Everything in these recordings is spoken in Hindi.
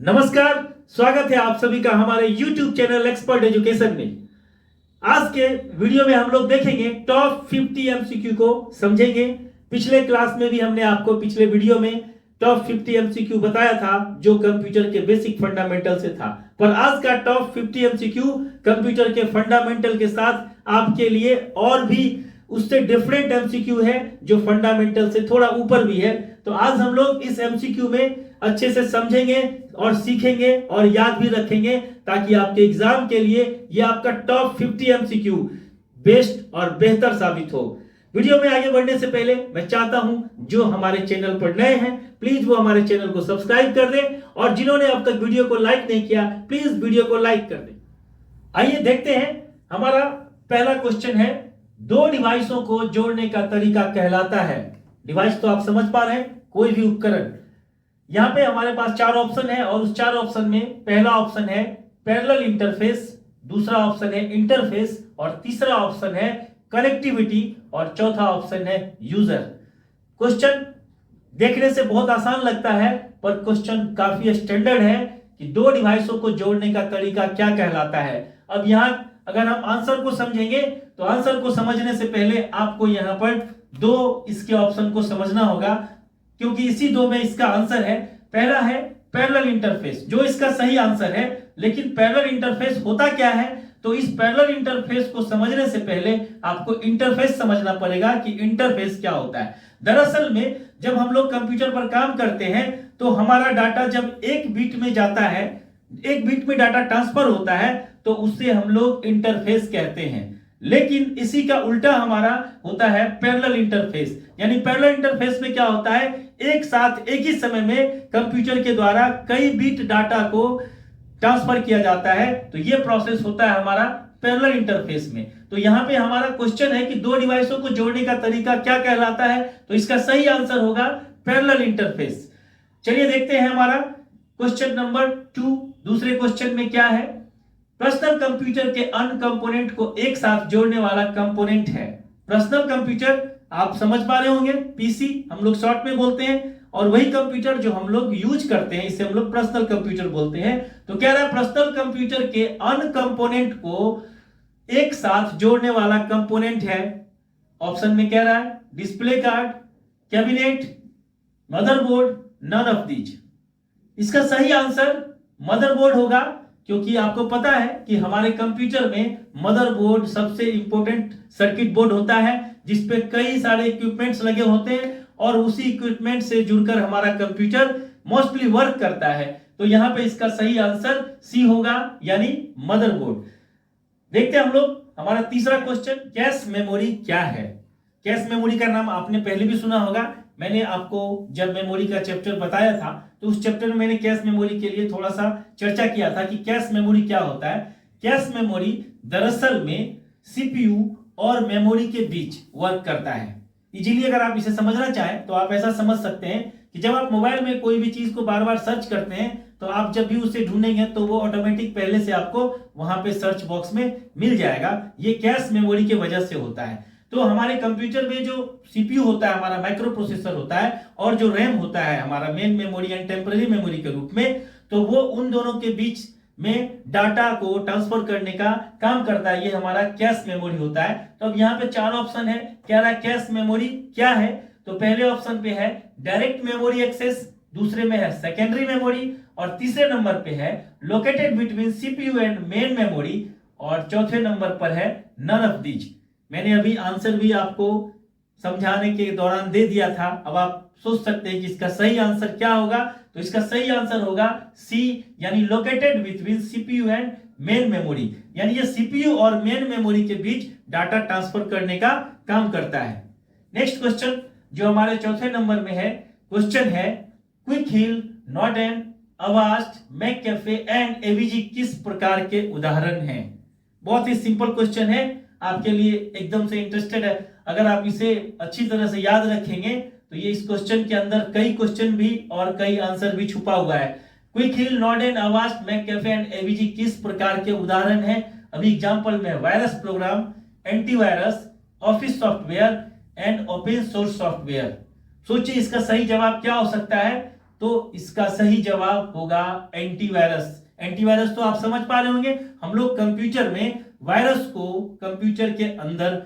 नमस्कार, स्वागत है आप सभी का हमारे YouTube चैनल एक्सपर्ट एजुकेशन में। आज के वीडियो में हम लोग देखेंगे टॉप 50 एमसीक्यू को समझेंगे। पिछले क्लास में भी हमने आपको पिछले वीडियो में टॉप 50 एमसीक्यू बताया था जो कंप्यूटर के बेसिक फंडामेंटल से था, पर आज का टॉप 50 एमसीक्यू कंप्यूटर के फंडामेंटल के साथ आपके लिए और भी उससे डिफरेंट एमसीक्यू है जो फंडामेंटल से थोड़ा ऊपर भी है। तो आज हम लोग इस एमसीक्यू में अच्छे से समझेंगे और सीखेंगे और याद भी रखेंगे ताकि आपके एग्जाम के लिए ये आपका टॉप 50 एमसीक्यू बेस्ट और बेहतर साबित हो। वीडियो में आगे बढ़ने से पहले मैं चाहता हूं जो हमारे चैनल पर नए हैं प्लीज वो हमारे चैनल को सब्सक्राइब कर दें और जिन्होंने अब तक वीडियो को लाइक नहीं किया प्लीज वीडियो को लाइक कर दें। आइए देखते हैं, हमारा पहला क्वेश्चन है, दो डिवाइसों को जोड़ने का तरीका कहलाता है। डिवाइस तो आप समझ पा रहे हैं, कोई भी उपकरण। यहां पे हमारे पास चार ऑप्शन है और उस चार ऑप्शन में पहला ऑप्शन है पैरेलल इंटरफेस, दूसरा ऑप्शन है इंटरफेस और तीसरा ऑप्शन है कनेक्टिविटी और चौथा ऑप्शन है यूजर। क्वेश्चन देखने से बहुत आसान लगता है पर क्वेश्चन काफी स्टैंडर्ड है कि दो डिवाइसों को जोड़ने का तरीका क्या कहलाता है। अब यहां अगर हम आंसर को समझेंगे तो आंसर को समझने से पहले आपको यहां पर दो इसके ऑप्शन को समझना होगा क्योंकि इसी दो में इसका आंसर है। पहला है पैरेलल इंटरफेस जो इसका सही आंसर है, लेकिन पैरेलल इंटरफेस होता क्या है तो इस पैरेलल इंटरफेस को समझने से पहले आपको इंटरफेस समझना पड़ेगा कि इंटरफेस क्या होता है। दरअसल में जब हम लोग कंप्यूटर पर काम करते हैं तो हमारा डाटा जब एक बिट में जाता है, एक बिट में डाटा ट्रांसफर होता है तो उससे हम लोग इंटरफेस कहते हैं। लेकिन इसी का उल्टा हमारा होता है पैरेलल इंटरफेस। यानी पैरेलल इंटरफेस में क्या होता है, एक साथ एक ही समय में कंप्यूटर के द्वारा कई बिट डाटा को ट्रांसफर किया जाता है, तो यह प्रोसेस होता है हमारा पैरेलल इंटरफेस में। तो यहां पे हमारा क्वेश्चन है कि दो डिवाइसों को जोड़ने का तरीका क्या कहलाता है, तो इसका सही आंसर होगा पैरेलल इंटरफेस। चलिए देखते हैं हमारा क्वेश्चन नंबर 2। दूसरे क्वेश्चन में क्या है, पर्सनल कंप्यूटर के अन्य कंपोनेंट को एक साथ जोड़ने वाला कंपोनेंट है। पर्सनल कंप्यूटर आप समझ पा रहे होंगे, पीसी हम लोग शॉर्ट में बोलते हैं, और वही कंप्यूटर जो हम लोग यूज करते हैं इसे हम लोग पर्सनल कंप्यूटर बोलते हैं। तो कह रहा है पर्सनल कंप्यूटर के अन्य कंपोनेंट को एक साथ जोड़ने वाला कंपोनेंट है। ऑप्शन में कह रहा है display card, cabinet, motherboard, none of these. इसका सही आंसर मदरबोर्ड होगा क्योंकि आपको पता है कि हमारे कंप्यूटर में मदरबोर्ड सबसे इंपॉर्टेंट सर्किट बोर्ड होता है जिसपे कई सारे इक्विपमेंट्स लगे होते हैं और उसी इक्विपमेंट से जुड़कर हमारा कंप्यूटर मोस्टली वर्क करता है। तो यहां पे इसका सही आंसर सी होगा यानी मदरबोर्ड। देखते हैं हम लोग हमारा तीसरा क्वेश्चन, कैश मेमोरी क्या है। कैश मेमोरी का नाम आपने पहले भी सुना होगा। मैंने आपको जब मेमोरी का चैप्टर बताया था तो उस चैप्टर में मैंने कैश मेमोरी के लिए थोड़ा सा चर्चा किया था कि कैश मेमोरी क्या होता है। कैश मेमोरी दरअसल में सीपीयू और मेमोरी के बीच वर्क करता है। इजीली अगर आप इसे समझना चाहें तो आप ऐसा समझ सकते हैं कि जब आप मोबाइल में कोई भी चीज को बार बार सर्च करते हैं तो आप जब भी उसे ढूंढेंगे तो वो ऑटोमेटिक पहले से आपको वहां पे सर्च बॉक्स में मिल जाएगा। ये कैश मेमोरी की वजह से होता है। तो हमारे कंप्यूटर में जो सीपीयू होता है हमारा माइक्रो प्रोसेसर होता है और जो रैम होता है हमारा main memory and temporary memory के रूप में, तो वो उन दोनों के बीच में डाटा को ट्रांसफर करने का काम करता है। ये हमारा कैश मेमोरी होता है। तो अब यहाँ पे चार ऑप्शन है, कह रहा है कैश मेमोरी क्या है। तो पहले ऑप्शन पे है डायरेक्ट मेमोरी एक्सेस, दूसरे में है सेकेंडरी मेमोरी और तीसरे नंबर पे है located between CPU and main memory और चौथे नंबर पर है नन ऑफ दीज। मैंने अभी आंसर भी आपको समझाने के दौरान दे दिया था। अब आप सोच सकते हैं कि इसका सही आंसर क्या होगा, तो इसका सही आंसर होगा सी यानी located between CPU and main memory. यानी ये सीपीयू और मेन मेमोरी के बीच डाटा ट्रांसफर करने का काम करता है। नेक्स्ट क्वेश्चन जो हमारे चौथे नंबर में है, क्वेश्चन है Quick Heal, Norton, Avast, McAfee and AVG किस प्रकार के उदाहरण हैं। बहुत ही सिंपल क्वेश्चन है, आपके लिए एकदम से इंटरेस्टेड है। अगर आप इसे अच्छी तरह से याद रखेंगे तो ये इस क्वेश्चन के अंदर कई क्वेश्चन भी और कई आंसर भी छुपा हुआ है। Quick Heal, Norton, Avast, McAfee and AVG किस प्रकार के उदाहरण हैं। अभी एग्जांपल में virus program, antivirus, office software and open source software. सोचिए इसका सही जवाब क्या हो सकता है। तो इसका सही जवाब होगा एंटीवायरस। एंटीवायरस तो आप समझ पा रहे होंगे, हम लोग कंप्यूटर में वायरस को कंप्यूटर के अंदर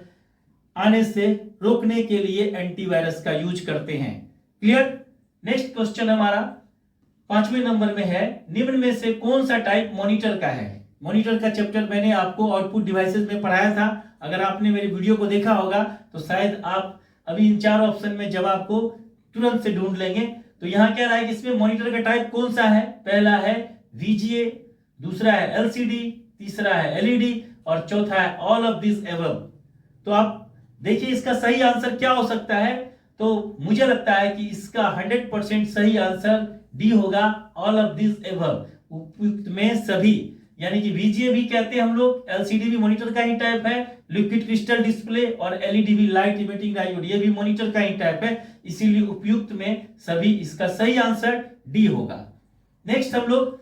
आने से रोकने के लिए एंटीवायरस का यूज करते हैं। क्लियर। नेक्स्ट क्वेश्चन हमारा 5वें नंबर में है, निम्न में से कौन सा टाइप मॉनिटर का है। मॉनिटर का चैप्टर मैंने आपको आउटपुट डिवाइसेस में पढ़ाया था। अगर आपने मेरी वीडियो को देखा होगा तो शायद आप अभी इन 4 ऑप्शन में जवाब को तुरंत से ढूंढ लेंगे। तो यहाँ क्या रहा है कि इसमें मॉनिटर का टाइप कौन सा है। पहला है VGA, दूसरा है LCD, तीसरा है LED और चौथा है ऑल ऑफ दिस एबव। तो आप देखिए इसका सही आंसर क्या हो सकता है। तो मुझे लगता है कि इसका 100% सही आंसर डी होगा, ऑल ऑफ दिस एबव, उपयुक्त में सभी। यानी कि VGA भी कहते हैं हम लोग, LCD भी मॉनिटर का ही टाइप है, लिक्विड क्रिस्टल डिस्प्ले और LED भी लाइट इमिटिंग डायोड, ये भी मॉनिटर का ही टाइप है, इसीलिए उपयुक्त में सभी, इसका सही आंसर डी होगा। नेक्स्ट हम लोग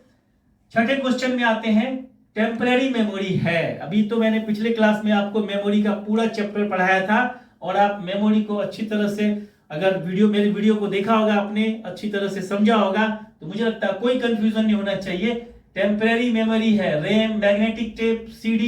छठे क्वेश्चन में आते हैं, टेम्परेरी मेमोरी है। अभी तो मैंने पिछले क्लास में आपको मेमोरी का पूरा चैप्टर पढ़ाया था और आप मेमोरी को अच्छी तरह से, अगर मेरी वीडियो को देखा होगा आपने, अच्छी तरह से समझा होगा, तो मुझे लगता है कोई कंफ्यूजन नहीं होना चाहिए। टेम्परेरी मेमोरी है RAM, magnetic tape, CD,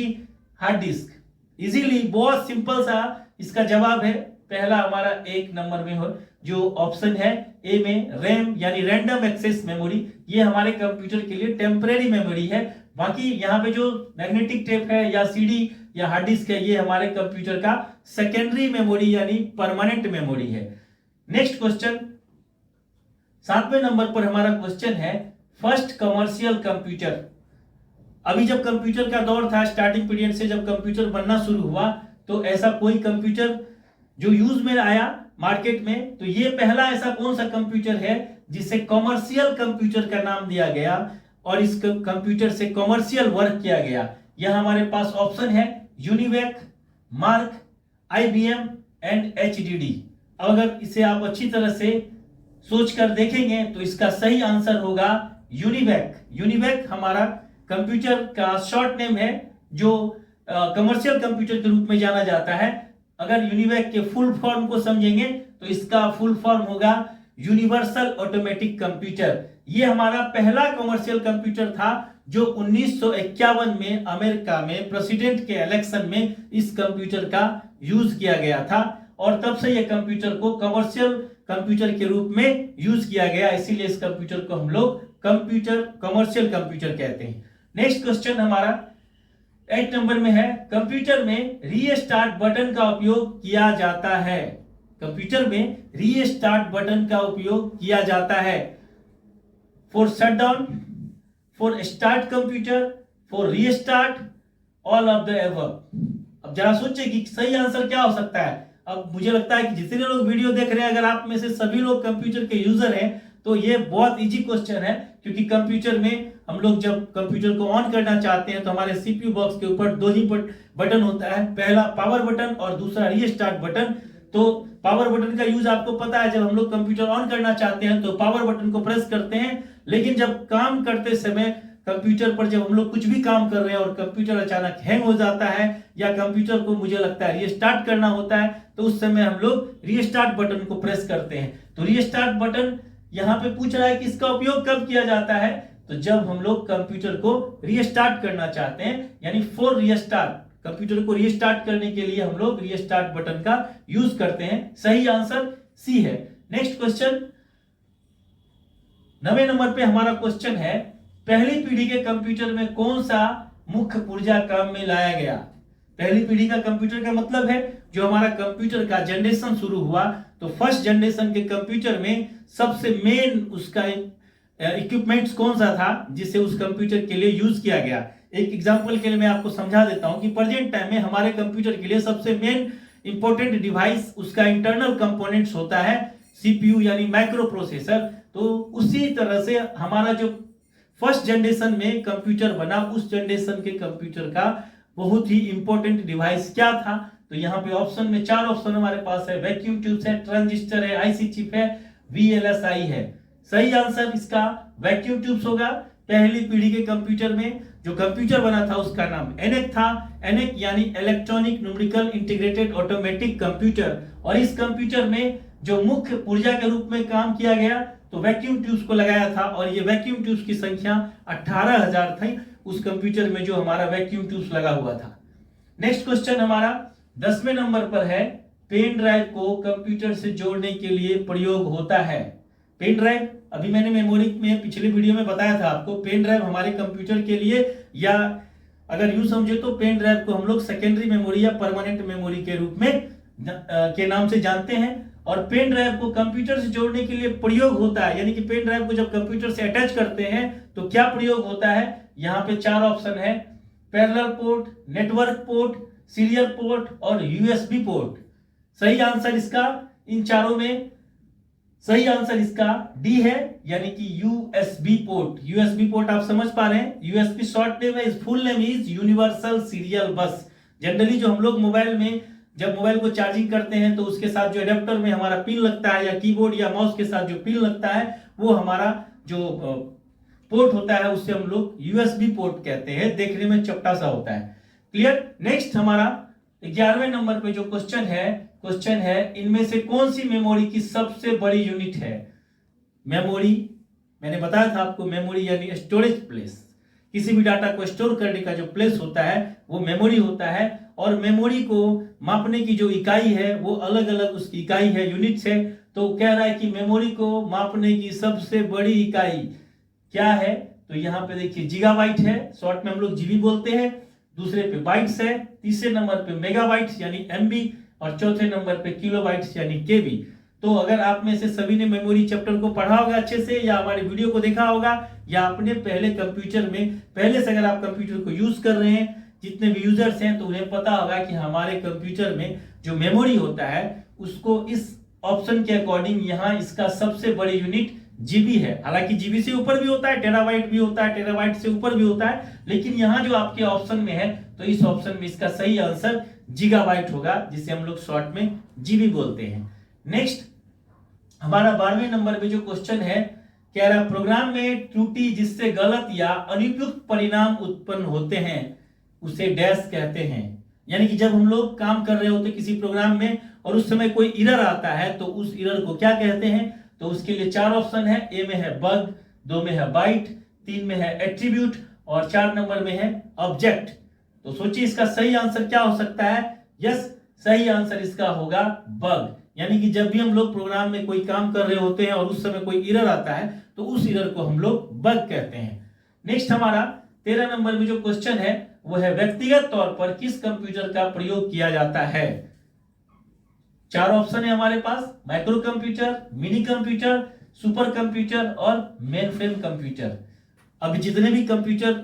hard disk. Easily, बहुत सिंपल सा इसका जवाब है। पहला हमारा 1 नंबर में हो जो ऑप्शन है ए में, रैम यानी रैंडम एक्सेस मेमोरी, ये हमारे कंप्यूटर के लिए टेम्परेरी मेमोरी है। बाकी यहाँ पे जो मैग्नेटिक टेप है या CD या हार्ड डिस्क है, ये हमारे कंप्यूटर का सेकेंडरी मेमोरी यानी परमानेंट मेमोरी है। नेक्स्ट क्वेश्चन 7वें नंबर पर हमारा क्वेश्चन है, फर्स्ट कमर्शियल कंप्यूटर। अभी जब कंप्यूटर का दौर था, स्टार्टिंग पीरियड से जब कंप्यूटर बनना शुरू हुआ, तो ऐसा कोई कंप्यूटर जो यूज में आया मार्केट में, तो ये पहला ऐसा कौन सा कंप्यूटर है जिसे कमर्शियल कंप्यूटर का नाम दिया गया और इस कंप्यूटर से कमर्शियल वर्क किया गया। यह हमारे पास ऑप्शन है UNIVAC, mark, IBM and HDD। अगर इसे आप अच्छी तरह से सोचकर देखेंगे तो इसका सही आंसर होगा यूनिवेक। यूनिवेक हमारा कंप्यूटर का शॉर्ट नेम है जो कमर्शियल कंप्यूटर के रूप में जाना जाता है। अगर यूनिवेक के फुल फॉर्म को समझेंगे तो इसका फुल फॉर्म होगा यूनिवर्सल ऑटोमेटिक कंप्यूटर। ये हमारा पहला कमर्शियल कंप्यूटर था जो 1951 में अमेरिका में प्रेसिडेंट के इलेक्शन में इस कंप्यूटर का यूज किया गया था और तब से यह कंप्यूटर को कमर्शियल कंप्यूटर के रूप में यूज किया गया, इसीलिए इस कंप्यूटर को हम लोग कमर्शियल कंप्यूटर कहते हैं। नेक्स्ट क्वेश्चन हमारा 8 नंबर में है, कंप्यूटर में रीस्टार्ट बटन का उपयोग किया जाता है। कंप्यूटर में रीस्टार्ट बटन का उपयोग किया जाता है for shutdown, for start computer, for restart, all of the above. अब जरा सोचिए कि सही आंसर क्या हो सकता है। अब मुझे लगता है कि जितने लोग वीडियो देख रहे हैं, अगर आप में से सभी लोग कंप्यूटर के यूजर हैं तो ये बहुत इजी क्वेश्चन है, क्योंकि कंप्यूटर में हम लोग जब कंप्यूटर को ऑन करना चाहते हैं तो हमारे CPU बॉक्स के ऊपर 2 ही बटन होता है, पहला पावर बटन और दूसरा रीस्टार्ट बटन। तो पावर बटन का यूज आपको पता है, जब हम लोग कंप्यूटर ऑन करना चाहते हैं तो पावर बटन को प्रेस करते हैं, लेकिन जब काम करते समय कंप्यूटर पर जब हम लोग कुछ भी काम कर रहे हैं और कंप्यूटर अचानक हैंग हो जाता है या कंप्यूटर को मुझे लगता है रीस्टार्ट करना होता है, तो उस समय हम लोग रीस्टार्ट बटन को प्रेस करते हैं। तो रीस्टार्ट बटन यहाँ पे पूछ रहा है कि इसका उपयोग कब किया जाता है, तो जब हम लोग कंप्यूटर को रीस्टार्ट करना चाहते हैं, यानी फॉर रीस्टार्ट, कंप्यूटर को रीस्टार्ट करने के लिए हम लोग रीस्टार्ट बटन का यूज करते हैं। सही आंसर सी है। नेक्स्ट क्वेश्चन 9वें नंबर पे हमारा क्वेश्चन है, पहली पीढ़ी के कंप्यूटर में कौन सा मुख्य पुर्जा काम में लाया गया। पहली पीढ़ी का कंप्यूटर का मतलब है जो हमारा कंप्यूटर का जनरेशन शुरू हुआ, तो फर्स्ट जनरेशन के कंप्यूटर में सबसे मेन उसका इक्विपमेंट्स कौन सा था जिसे उस कंप्यूटर के लिए यूज किया गया। एक एग्जांपल के लिए मैं आपको समझा देता हूं कि प्रेजेंट टाइम में हमारे कंप्यूटर के लिए सबसे मेन इंपॉर्टेंट डिवाइस उसका इंटरनल कंपोनेंट्स होता है CPU यानी माइक्रो प्रोसेसर। तो उसी तरह से हमारा जो फर्स्ट जनरेशन में कंप्यूटर बना, उस जनरेशन के कंप्यूटर का बहुत ही इंपॉर्टेंट डिवाइस क्या था, तो यहाँ पे ऑप्शन में 4 ऑप्शन हमारे पास है, वैक्यूम ट्यूब्स है, ट्रांजिस्टर है, IC चिप है, VLSI है। सही आंसर इसका वैक्यूम ट्यूब्स होगा। पहली पीढ़ी के कंप्यूटर में जो कंप्यूटर बना था उसका नाम ENIAC था। ENIAC यानी electronic numerical integrated automatic computer. और इस कंप्यूटर में जो मुख्य पुर्जा के रूप में काम किया गया तो तो वैक्यूम ट्यूब्स को लगाया था और ये वैक्यूम ट्यूब्स की संख्या 18,000 थी उस कंप्यूटर में जो हमारा वैक्यूम ट्यूब्स लगा हुआ था। नेक्स्ट क्वेश्चन हमारा 10वें नंबर पर है, पेन ड्राइव को कंप्यूटर से जोड़ने के लिए प्रयोग होता है। पेन ड्राइव, अभी मैंने मेमोरी में पिछले वीडियो में बताया था आपको, पेन ड्राइव हमारे कंप्यूटर के लिए, या अगर यूं समझे तो पेन ड्राइव को हम लोग सेकेंडरी मेमोरी या परमानेंट मेमोरी के रूप में के नाम से जानते हैं। और पेन ड्राइव को कंप्यूटर से जोड़ने के लिए प्रयोग होता है, यानी कि पेन ड्राइव को जब कंप्यूटर से अटैच करते हैं तो क्या प्रयोग होता है। यहाँ पे 4 ऑप्शन है, parallel port, network port, serial port और यूएसबी पोर्ट। सही आंसर इसका इन चारों में सही आंसर इसका डी है, यानी कि यूएसबी पोर्ट। यूएसबी पोर्ट आप समझ पा रहे हैं, यूएसबी शॉर्ट नेम है, इस full name is universal serial बस। जनरली जो हम लोग मोबाइल में जब मोबाइल को चार्जिंग करते हैं तो उसके साथ जो एडेप्टर में हमारा पिन लगता है, या कीबोर्ड या माउस के साथ जो पिन लगता है, वो हमारा जो पोर्ट होता है उसे हम लोग यूएसबी पोर्ट कहते हैं। देखने में चपटा सा होता है। क्लियर। नेक्स्ट हमारा 11वें नंबर पे जो क्वेश्चन है इनमें से कौन सी मेमोरी की सबसे बड़ी यूनिट है। मेमोरी, मैंने बताया था आपको, मेमोरी यानी स्टोरेज प्लेस। किसी भी डाटा को स्टोर करने का जो प्लेस होता है वो मेमोरी होता है। और मेमोरी को मापने की जो इकाई है वो अलग अलग उसकी इकाई है, यूनिट्स है। तो कह रहा है कि मेमोरी को मापने की सबसे बड़ी इकाई क्या है। तो यहाँ पे देखिए गीगाबाइट है, शॉर्ट में हम लोग जीबी बोलते हैं। दूसरे पे बाइट्स है, तीसरे नंबर पे मेगाबाइट्स यानी एमबी, और चौथे नंबर पे किलोबाइट्स यानी केबी। तो अगर आप में से सभी ने मेमोरी चैप्टर को पढ़ा होगा अच्छे से, या हमारे वीडियो को देखा होगा, या अपने पहले कंप्यूटर में पहले से अगर आप कंप्यूटर को यूज कर रहे हैं, जितने भी यूजर्स हैं, तो उन्हें पता होगा कि हमारे कंप्यूटर में जो मेमोरी होता है उसको इस ऑप्शन के अकॉर्डिंग यहाँ इसका सबसे बड़ी यूनिट जीबी है। हालांकि जीबी से ऊपर भी होता है, टेराबाइट भी होता है, टेराबाइट से ऊपर भी होता है, लेकिन यहाँ जो आपके ऑप्शन में है तो इस ऑप्शन में इसका सही आंसर गीगाबाइट होगा, जिसे हम लोग शॉर्ट में जीबी बोलते हैं। नेक्स्ट हमारा 12वें नंबर पे जो क्वेश्चन है, कह रहा प्रोग्राम में त्रुटि जिससे गलत या अनुपयुक्त परिणाम उत्पन्न होते हैं उसे डैश कहते हैं। यानी कि जब हम लोग काम कर रहे होते किसी प्रोग्राम में और उस समय कोई एरर आता है तो उस एरर को क्या कहते हैं। तो उसके लिए 4 ऑप्शन है, ए में है बग, 2 में है बाइट, 3 में है एट्रीब्यूट और 4 नंबर में है ऑब्जेक्ट। तो सोचिए इसका सही आंसर क्या हो सकता है। यस, सही आंसर इसका होगा बग। यानी कि जब भी हम लोग प्रोग्राम में कोई काम कर रहे होते हैं और उस समय कोई एरर आता है तो उस एरर को हम लोग बग कहते हैं। नेक्स्ट हमारा 13 नंबर में जो क्वेश्चन है वो है, व्यक्तिगत तौर पर किस कंप्यूटर का प्रयोग किया जाता है। 4 ऑप्शन है हमारे पास, micro computer, mini computer, super computer और मेन फ्रेम कंप्यूटर। अब जितने भी कंप्यूटर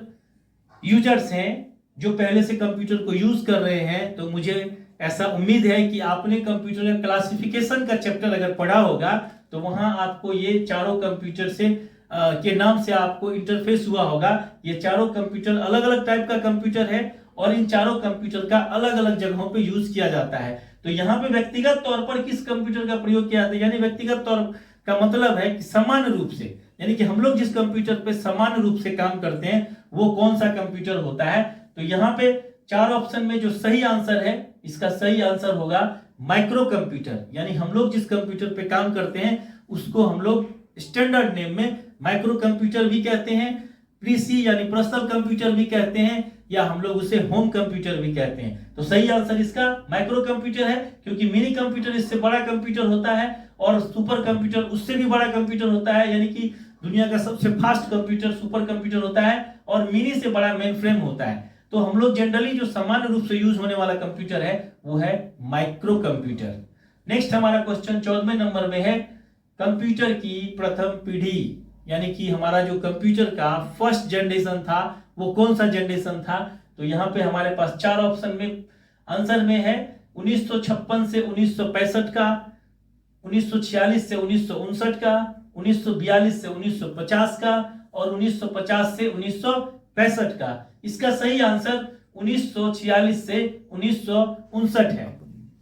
यूजर्स हैं जो पहले से कंप्यूटर को यूज कर रहे हैं, तो मुझे ऐसा उम्मीद है कि आपने कंप्यूटर का क्लासिफिकेशन का चैप्टर अगर पढ़ा होगा तो वहां आपको ये चारों कंप्यूटर से के नाम से आपको इंटरफेस हुआ होगा। ये चारों कंप्यूटर अलग अलग टाइप का कंप्यूटर है और इन चारों कंप्यूटर का अलग अलग जगहों पे यूज किया जाता है। तो यहाँ पे व्यक्तिगत तौर पर किस कंप्यूटर का प्रयोग किया जाता है, यानी व्यक्तिगत तौर का मतलब है कि समान रूप से, यानी कि हम लोग जिस कंप्यूटर पे समान रूप से काम करते हैं वो कौन सा कंप्यूटर होता है। तो यहाँ पे 4 ऑप्शन में जो सही आंसर है, इसका सही आंसर होगा माइक्रो कंप्यूटर। यानी हम लोग जिस कंप्यूटर पे काम करते हैं उसको हम लोग स्टैंडर्ड नेम में माइक्रो कंप्यूटर भी कहते हैं, पीसी यानी पर्सनल कंप्यूटर भी कहते हैं, या हम लोग उसे होम कंप्यूटर भी कहते हैं। तो सही आंसर इसका माइक्रो कंप्यूटर है, क्योंकि मिनी कंप्यूटर इससे बड़ा कंप्यूटर होता है और सुपर कंप्यूटर उससे भी बड़ा कंप्यूटर होता है। यानी कि दुनिया का सबसे फास्ट कंप्यूटर सुपर कंप्यूटर होता है और मिनी से बड़ा मेन फ्रेम होता है। तो हम लोग जनरली जो सामान्य रूप से यूज होने वाला कंप्यूटर है वो है माइक्रो कंप्यूटर। नेक्स्ट हमारा क्वेश्चन 14वें नंबर में है, कंप्यूटर की प्रथम पीढ़ी, यानी कि हमारा जो कंप्यूटर का फर्स्ट जनरेशन था वो कौन सा जनरेशन था। तो यहाँ पे हमारे पास 4 ऑप्शन में आंसर में है 1956 से 1965 का, 1946 से 1959 का, 1942 से 1950 का और 1950 से 1965 का। इसका सही आंसर 1946 से 1959 है।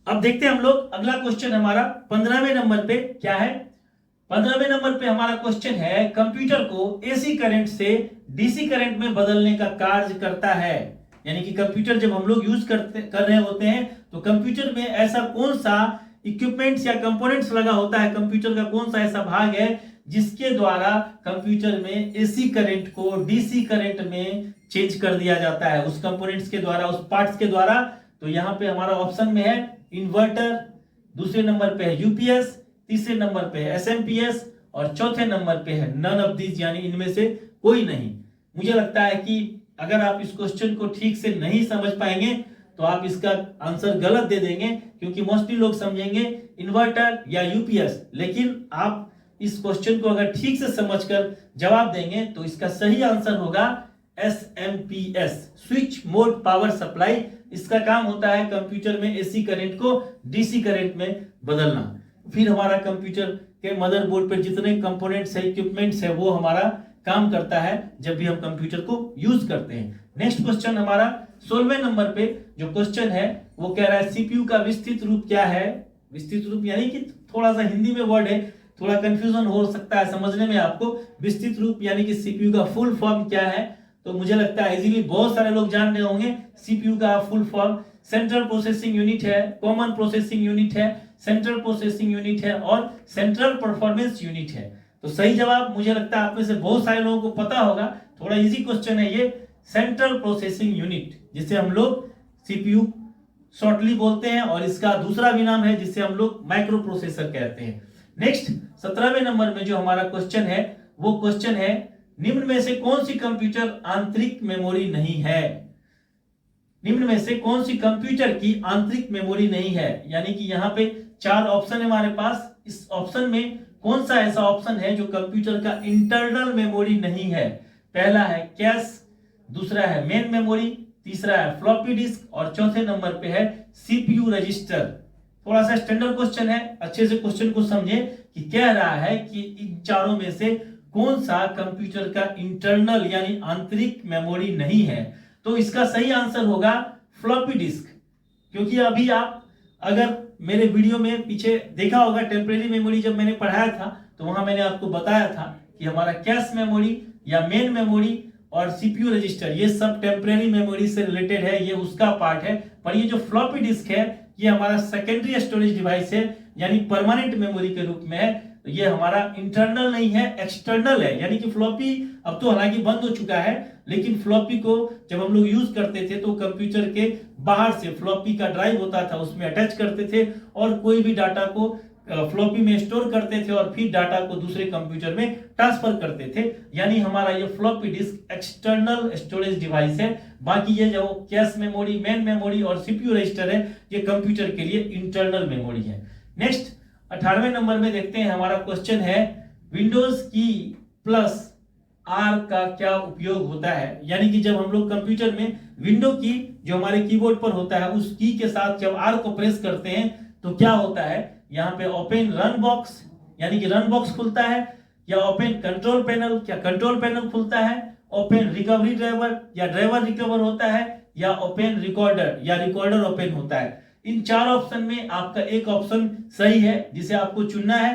अब देखते हैं हम लोग अगला क्वेश्चन हमारा 15वें नंबर पे क्या है। 15वें नंबर पे हमारा क्वेश्चन है, कंप्यूटर को एसी करंट से डीसी करंट में बदलने का कार्य करता है। यानी कि कंप्यूटर जब हम लोग यूज कर रहे होते हैं तो कंप्यूटर में ऐसा कौन सा इक्विपमेंट्स या कंपोनेंट्स लगा होता है, कंप्यूटर का कौन सा ऐसा भाग है जिसके द्वारा कंप्यूटर में एसी करंट को डीसी करंट में चेंज कर दिया जाता है, उस कंपोनेंट्स के द्वारा, उस पार्ट्स के द्वारा। तो यहाँ पे हमारा ऑप्शन में है इन्वर्टर, दूसरे नंबर पे है यूपीएस, तीसरे नंबर पे है एसएमपीएस और चौथे नंबर पे है नन ऑफ दीज, यानी इनमें से कोई नहीं। मुझे लगता है कि अगर आप इस क्वेश्चन को ठीक से नहीं समझ पाएंगे तो आप इसका आंसर गलत दे देंगे, क्योंकि मोस्टली लोग समझेंगे इन्वर्टर या यूपीएस, लेकिन आप इस क्वेश्चन को अगर ठीक से समझकर जवाब देंगे तो इसका सही आंसर होगा SMPS, switch mode power supply. इसका काम होता है कंप्यूटर में एसी करंट को डीसी करंट में बदलना। फिर हमारा कंप्यूटर के मदरबोर्ड पर जितने कंपोनेंट्स है, इक्विपमेंट्स है, वो हमारा काम करता है जब भी हम कंप्यूटर को यूज करते हैं। नेक्स्ट क्वेश्चन हमारा 16वें नंबर पे जो क्वेश्चन है वो कह रहा है सीपीयू का विस्तृत रूप क्या है। विस्तृत रूप यानी कि थोड़ा सा हिंदी में वर्ड है, थोड़ा कंफ्यूजन हो सकता है समझने में आपको। विस्तृत रूप यानी कि सीपीयू का फुल फॉर्म क्या है, तो मुझे लगता है इजीली बहुत सारे लोग जान रहे होंगे। सीपीयू का full form central processing unit है, कॉमन प्रोसेसिंग यूनिट है, सेंट्रल प्रोसेसिंग यूनिट है और सेंट्रल परफॉर्मेंस यूनिट है। तो सही जवाब मुझे लगता है आप में से बहुत सारे लोगों को पता होगा, थोड़ा इजी क्वेश्चन है ये। सेंट्रल प्रोसेसिंग यूनिट, जिसे हम लोग सीपीयू शॉर्टली बोलते हैं, और इसका दूसरा भी नाम है जिसे हम लोग माइक्रो प्रोसेसर कहते हैं। नेक्स्ट 17वें नंबर में जो हमारा क्वेश्चन है वो क्वेश्चन है निम्न में से कौन सी कंप्यूटर आंतरिक मेमोरी नहीं है। निम्न में से कौन सी कंप्यूटर की आंतरिक मेमोरी नहीं है, यानी कि यहाँ पे 4 ऑप्शन है हमारे पास। इस ऑप्शन में कौन सा ऐसा ऑप्शन है जो कंप्यूटर का इंटरनल मेमोरी नहीं है। पहला है कैश, दूसरा है मेन मेमोरी, तीसरा है फ्लॉपी डिस्क और चौथे नंबर पे है सीपीयू रजिस्टर। थोड़ा सा स्टैंडर्ड क्वेश्चन है, अच्छे से क्वेश्चन को समझे कि कह रहा है कि इन चारों में से कौन सा कंप्यूटर का इंटरनल यानी आंतरिक मेमोरी नहीं है। तो इसका सही आंसर होगा फ्लॉपी डिस्क, क्योंकि अभी आप अगर मेरे वीडियो में पीछे देखा होगा टेम्परेरी मेमोरी जब मैंने पढ़ाया था तो वहां मैंने आपको बताया था कि हमारा कैश मेमोरी या मेन मेमोरी और सीपीयू रजिस्टर ये सब टेम्परेरी मेमोरी से रिलेटेड है, ये उसका पार्ट है। पर ये जो फ्लॉपी डिस्क है ये हमारा सेकेंडरी स्टोरेज डिवाइस है, यानी परमानेंट मेमोरी के रूप में है। तो ये हमारा इंटरनल नहीं है, एक्सटर्नल है। यानी कि फ्लॉपी अब तो हालांकि बंद हो चुका है, लेकिन फ्लॉपी को जब हम लोग यूज करते थे तो कंप्यूटर के बाहर से फ्लॉपी का ड्राइव होता था, उसमें अटैच करते थे और कोई भी डाटा को फ्लॉपी में स्टोर करते थे और फिर डाटा को दूसरे कंप्यूटर में ट्रांसफर करते थे। यानी हमारा ये floppy disk external storage device है। बाकी ये जो कैश मेमोरी, मेन मेमोरी और सीपीयू रजिस्टर है ये कंप्यूटर के लिए इंटरनल मेमोरी है। नेक्स्ट 18वें नंबर में देखते हैं हमारा क्वेश्चन है विंडोज की प्लस आर का क्या उपयोग होता है। यानी कि जब हम लोग कंप्यूटर में विंडो की जो हमारे कीबोर्ड पर होता है उस की के साथ जब आर को प्रेस करते हैं तो क्या होता है, यहाँ पे ओपन रन बॉक्स यानी कि रन बॉक्स खुलता है, या ओपन कंट्रोल पैनल क्या कंट्रोल पैनल खुलता है, ओपन रिकवरी ड्राइवर या ड्राइवर रिकवर होता है, या ओपन रिकॉर्डर या रिकॉर्डर ओपन होता है। इन 4 ऑप्शन में आपका एक ऑप्शन सही है जिसे आपको चुनना है।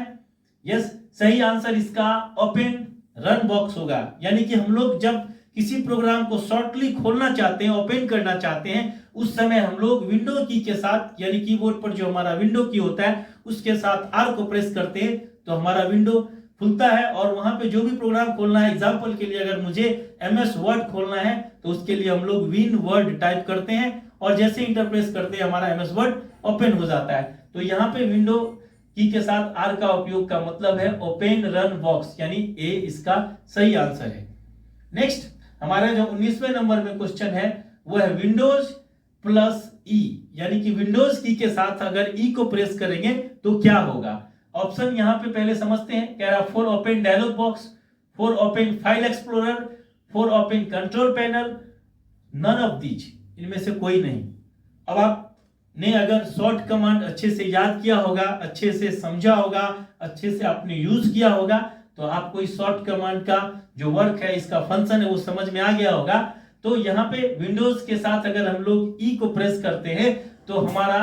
यस, सही आंसर इसका ओपन रन बॉक्स होगा। यानी कि हम लोग जब किसी प्रोग्राम को शॉर्टली खोलना चाहते हैं, ओपन करना चाहते हैं, उस समय हम लोग विंडो की के साथ यानी कीबोर्ड पर जो हमारा विंडो की होता है उसके साथ आर को प्रेस करते हैं तो हमारा विंडो खुलता है और वहां पे जो भी प्रोग्राम खोलना है, एग्जांपल के लिए अगर मुझे एमएस वर्ड खोलना है तो उसके लिए हम लोग विन वर्ड टाइप करते हैं और जैसे इंटर प्रेस करते हैं हमारा एमएस वर्ड ओपन हो जाता है। तो यहाँ पे विंडो की के साथ आर का उपयोग का मतलब है ओपन रन बॉक्स, यानी ए इसका सही आंसर है। नेक्स्ट हमारा जो 19वें नंबर में क्वेश्चन है वो है विंडोज प्लस ई, यानी कि विंडोज की के साथ अगर ई को प्रेस करेंगे तो क्या होगा। ऑप्शन यहाँ पे पहले समझते हैं। कह रहा for open dialog box, for open file explorer, for open control panel, none of these, इनमें से कोई नहीं। अब आपने अगर शॉर्ट कमांड अच्छे से याद किया होगा, अच्छे से समझा होगा, अच्छे से आपने यूज किया होगा तो आपको इस शॉर्ट कमांड का जो वर्क है, इसका फंक्शन है वो समझ में आ गया होगा। तो यहाँ पे विंडोज के साथ अगर हम लोग ई को प्रेस करते हैं तो हमारा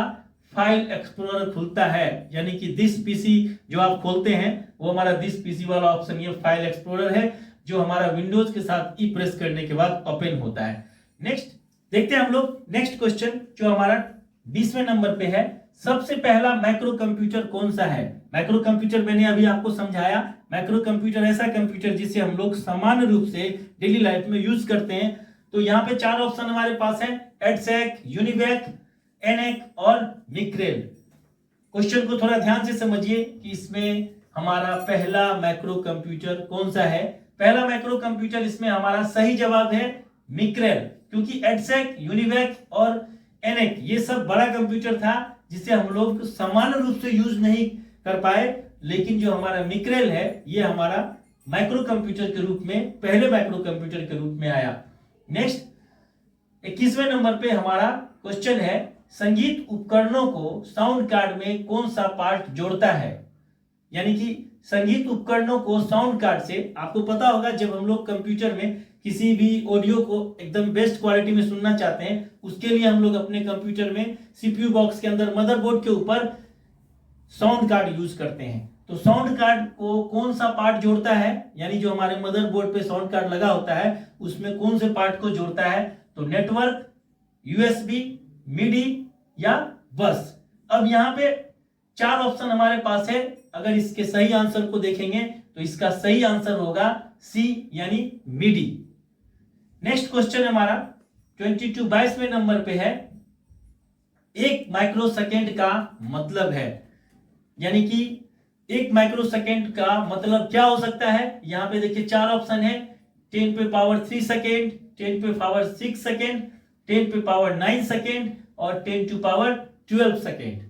फाइल एक्सप्लोरर खुलता है, यानी कि दिस पीसी जो आप खोलते हैं वो हमारा दिस पीसी वाला ऑप्शन ये फाइल एक्सप्लोरर है जो हमारा विंडोज के साथ ई प्रेस करने के बाद ओपन होता है। नेक्स्ट देखते हैं हम लोग नेक्स्ट क्वेश्चन जो हमारा 20वें नंबर पे है, सबसे पहला माइक्रो कंप्यूटर कौन सा है? माइक्रो कंप्यूटर मैंने अभी आपको समझाया। माइक्रो कंप्यूटर ऐसा कंप्यूटर जिसे हम लोग सामान्य रूप से डेली लाइफ में यूज करते हैं। तो यहाँ पे 4 ऑप्शन हमारे पास है, एडसेक, यूनिवैक, एनेक और मिक्रेल। क्वेश्चन को थोड़ा ध्यान से समझिए कि इसमें हमारा पहला माइक्रो कंप्यूटर कौन सा है। पहला माइक्रो कंप्यूटर इसमें हमारा सही जवाब है मिक्रेल, क्योंकि एडसेक, यूनिवैक और एनेक ये सब बड़ा कंप्यूटर था जिसे हम लोग सामान्य रूप से यूज नहीं कर पाए, लेकिन जो हमारा मिक्रेल है ये हमारा माइक्रो कंप्यूटर के रूप में, पहले माइक्रो कंप्यूटर के रूप में आया। नेक्स्ट 21वें नंबर पे हमारा क्वेश्चन है, संगीत उपकरणों को साउंड कार्ड में कौन सा पार्ट जोड़ता है? यानी कि संगीत उपकरणों को साउंड कार्ड से, आपको पता होगा जब हम लोग कंप्यूटर में किसी भी ऑडियो को एकदम बेस्ट क्वालिटी में सुनना चाहते हैं, उसके लिए हम लोग अपने कंप्यूटर में सीपीयू बॉक्स के अंदर मदरबोर्ड के ऊपर साउंड कार्ड यूज करते हैं। तो साउंड कार्ड को कौन सा पार्ट जोड़ता है, यानी जो हमारे मदरबोर्ड पे साउंड कार्ड लगा होता है उसमें कौन से पार्ट को जोड़ता है? तो नेटवर्क, यूएसबी, मिडी या बस। अब यहाँ पे 4 ऑप्शन हमारे पास है। अगर इसके सही आंसर को देखेंगे तो इसका सही आंसर होगा सी, यानी मिडी। नेक्स्ट क्वेश्चन हमारा 22वें नंबर पे है, 1 माइक्रोसेकेंड का मतलब है, यानी कि 1 माइक्रोसेकेंड का मतलब क्या हो सकता है? यहां पे देखिए 4 ऑप्शन है, 10 पे पावर 3 सेकेंड, 10 पे पावर 6 सेकेंड, 10 पे पावर 9 सेकेंड और 10 टू पावर 12 सेकेंड।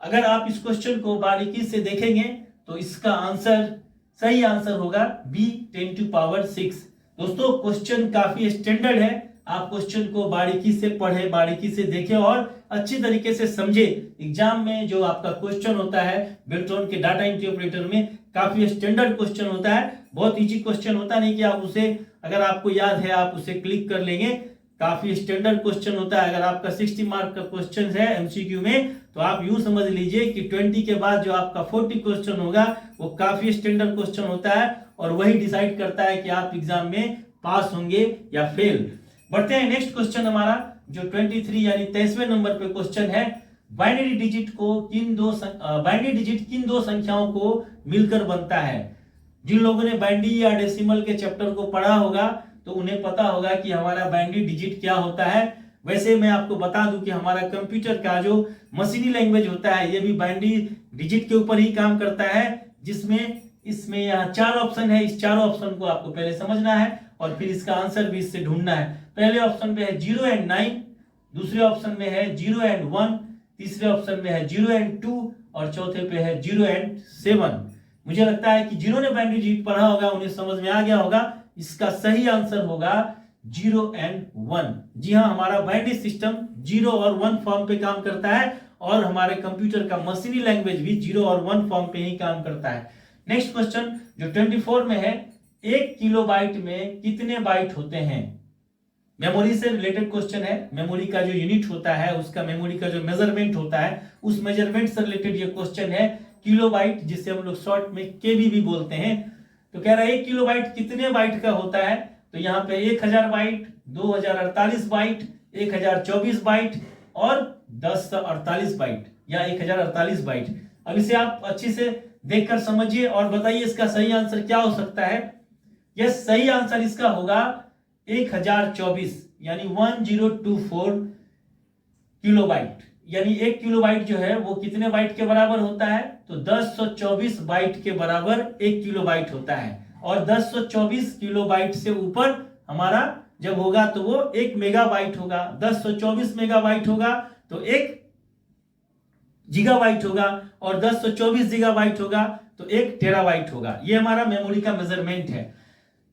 अगर आप इस क्वेश्चन को बारीकी से देखेंगे तो इसका आंसर, सही आंसर होगा बी, 10 टू पावर 6। दोस्तों क्वेश्चन काफी स्टैंडर्ड है, आप क्वेश्चन को बारीकी से पढ़े, बारीकी से देखें और अच्छी तरीके से समझे। एग्जाम में जो आपका क्वेश्चन होता है बेल्ट्रॉन के डाटा इंटरप्रेटर में काफी स्टैंडर्ड क्वेश्चन होता है, बहुत इजी क्वेश्चन होता नहीं कि आप उसे, अगर आपको याद है आप उसे क्लिक कर लेंगे। काफी स्टैंडर्ड क्वेश्चन होता है। अगर आपका 60 मार्क का क्वेश्चन है एमसीक्यू में तो आप यूं समझ लीजिए कि 20 के बाद जो आपका 40 क्वेश्चन होगा वो काफी स्टैंडर्ड क्वेश्चन होता है और वही डिसाइड करता है कि आप एग्जाम में पास होंगे या फेल। बढ़ते हैं नेक्स्ट क्वेश्चन हमारा जो 23 यानी 23वें नंबर पे क्वेश्चन है, बाइनरी डिजिट किन दो संख्याओं को मिलकर बनता है? जिन लोगों ने बाइनरी या डेसिमल के चैप्टर को पढ़ा होगा तो उन्हें पता होगा कि हमारा बाइनरी डिजिट क्या होता है। वैसे मैं आपको बता दूं कि हमारा कंप्यूटर का जो मशीनी लैंग्वेज होता है ये भी बाइनरी डिजिट के ऊपर ही काम करता है, जिसमें इसमें यहाँ 4 ऑप्शन है। इस 4 ऑप्शन को आपको पहले समझना है और फिर इसका आंसर भी इससे ढूंढना है। पहले ऑप्शन पे है 0 एंड 9, दूसरे ऑप्शन में है 0 एंड 1, तीसरे ऑप्शन में है 0 एंड 2 और चौथे पे है 0 एंड 7। मुझे लगता है कि जिन्होंने बाइनरी डिजिट पढ़ा होगा उन्हें समझ में आ गया होगा। इसका सही आंसर होगा 0 एंड 1। जी हाँ, हमारा बाइनरी सिस्टम 0 और 1 फॉर्म पे काम करता है और हमारे कंप्यूटर का मशीनी लैंग्वेज भी 0 और 1 फॉर्म पे ही काम करता है। नेक्स्ट क्वेश्चन जो 24 में है, 1 किलोबाइट में कितने बाइट होते हैं? मेमोरी से रिलेटेड क्वेश्चन है। मेमोरी का जो यूनिट होता है उसका, मेमोरी का जो मेजरमेंट होता है उस मेजरमेंट से रिलेटेड ये क्वेश्चन है। किलोबाइट जिसे हम लोग शॉर्ट में केबी भी बोलते हैं। तो कह रहा है 1 किलोबाइट कितने बाइट का होता है? तो यहाँ पे 1000 बाइट, 2048 बाइट, 1024 बाइट और 1048 बाइट या 1048 बाइट। अब इसे आप अच्छे से देखकर समझिए और बताइए इसका सही आंसर क्या हो सकता है। यस, सही आंसर इसका होगा 1024 यानी 1024 किलोबाइट। यानी 1 किलोबाइट जो है वो कितने बाइट के बराबर होता है? तो 1024 बाइट के बराबर 1 किलोबाइट होता है। और 1024 किलोबाइट से ऊपर हमारा जब होगा तो वो 1 मेगाबाइट होगा। 1024 मेगाबाइट होगा तो 1 गीगाबाइट होगा और 1024 गीगाबाइट होगा तो 1 टेराबाइट होगा। ये हमारा मेमोरी का मेजरमेंट है।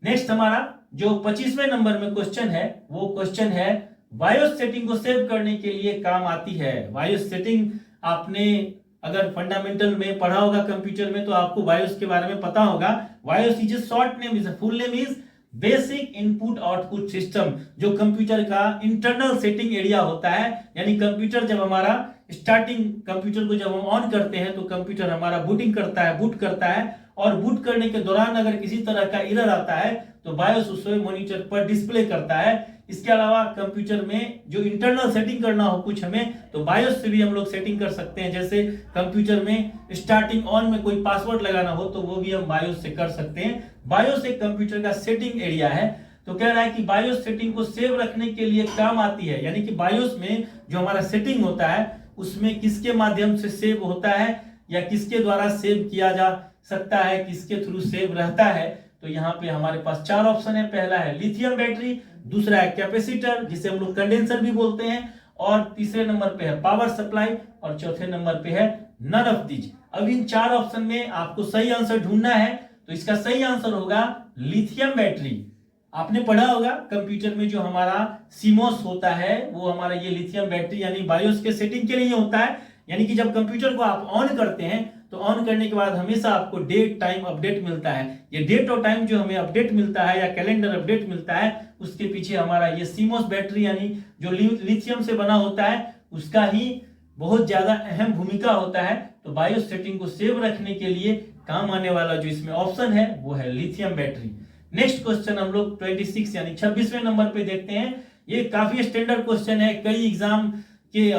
नेक्स्ट हमारा जो 25वें नंबर में क्वेश्चन है वो क्वेश्चन है, बायोस सेटिंग को सेव करने के लिए काम आती है। बायोस सेटिंग आपने अगर फंडामेंटल में पढ़ा होगा कंप्यूटर में तो आपको बायोस के बारे में पता होगा। BIOS is short name, is full name is basic input output system, जो कंप्यूटर का इंटरनल सेटिंग एरिया होता है। यानी कंप्यूटर जब हमारा स्टार्टिंग, कंप्यूटर को जब हम ऑन करते हैं तो कंप्यूटर हमारा बूटिंग करता है, बूट करता है और बूट करने के दौरान अगर किसी तरह का एरर आता है तो बायोस उसे मॉनिटर पर डिस्प्ले करता है इसके अलावा कंप्यूटर में जो इंटरनल सेटिंग करना हो कुछ हमें, तो बायोस से भी हम लोग सेटिंग कर सकते हैं। जैसे कंप्यूटर में स्टार्टिंग ऑन में कोई पासवर्ड लगाना हो तो वो भी हम बायोस से कर सकते हैं। बायोस एक कंप्यूटर का सेटिंग एरिया है। तो कह रहा है कि बायोस सेटिंग को सेव रखने के लिए काम आती है, यानी कि बायोस में जो हमारा सेटिंग होता है उसमें किसके माध्यम से सेव होता है या किसके द्वारा सेव किया जा सकता है, किसके थ्रू सेव रहता है। तो यहाँ पे हमारे पास 4 ऑप्शन है। पहला है लिथियम बैटरी, दूसरा है कैपेसिटर जिसे हम लोग कंडेंसर भी बोलते हैं, और तीसरे नंबर पे है पावर सप्लाई, और चौथे नंबर पे है नन ऑफ दीज। अब इन 4 ऑप्शन में आपको सही आंसर ढूंढना है, तो इसका सही आंसर होगा लिथियम बैटरी। आपने पढ़ा होगा कंप्यूटर में जो हमारा सीमोस होता है वो हमारा ये लिथियम बैटरी यानी बायोस के सेटिंग के लिए होता है। यानी कि जब कंप्यूटर को आप ऑन करते हैं तो ऑन करने के बाद हमेशा आपको डेट टाइम अपडेट मिलता है। ये डेट और टाइम जो हमें अपडेट मिलता है या कैलेंडर अपडेट मिलता है उसके पीछे हमारा ये सीमोस बैटरी यानी जो लिथियम से बना होता है उसका ही बहुत ज्यादा अहम भूमिका होता है। तो बायोस सेटिंग को सेव रखने के लिए काम आने वाला जो इसमें ऑप्शन है वो है लिथियम बैटरी। नेक्स्ट क्वेश्चन हम लोग 26 यानी 26वें नंबर पे देखते हैं। ये काफी स्टैंडर्ड क्वेश्चन है, कई एग्जाम के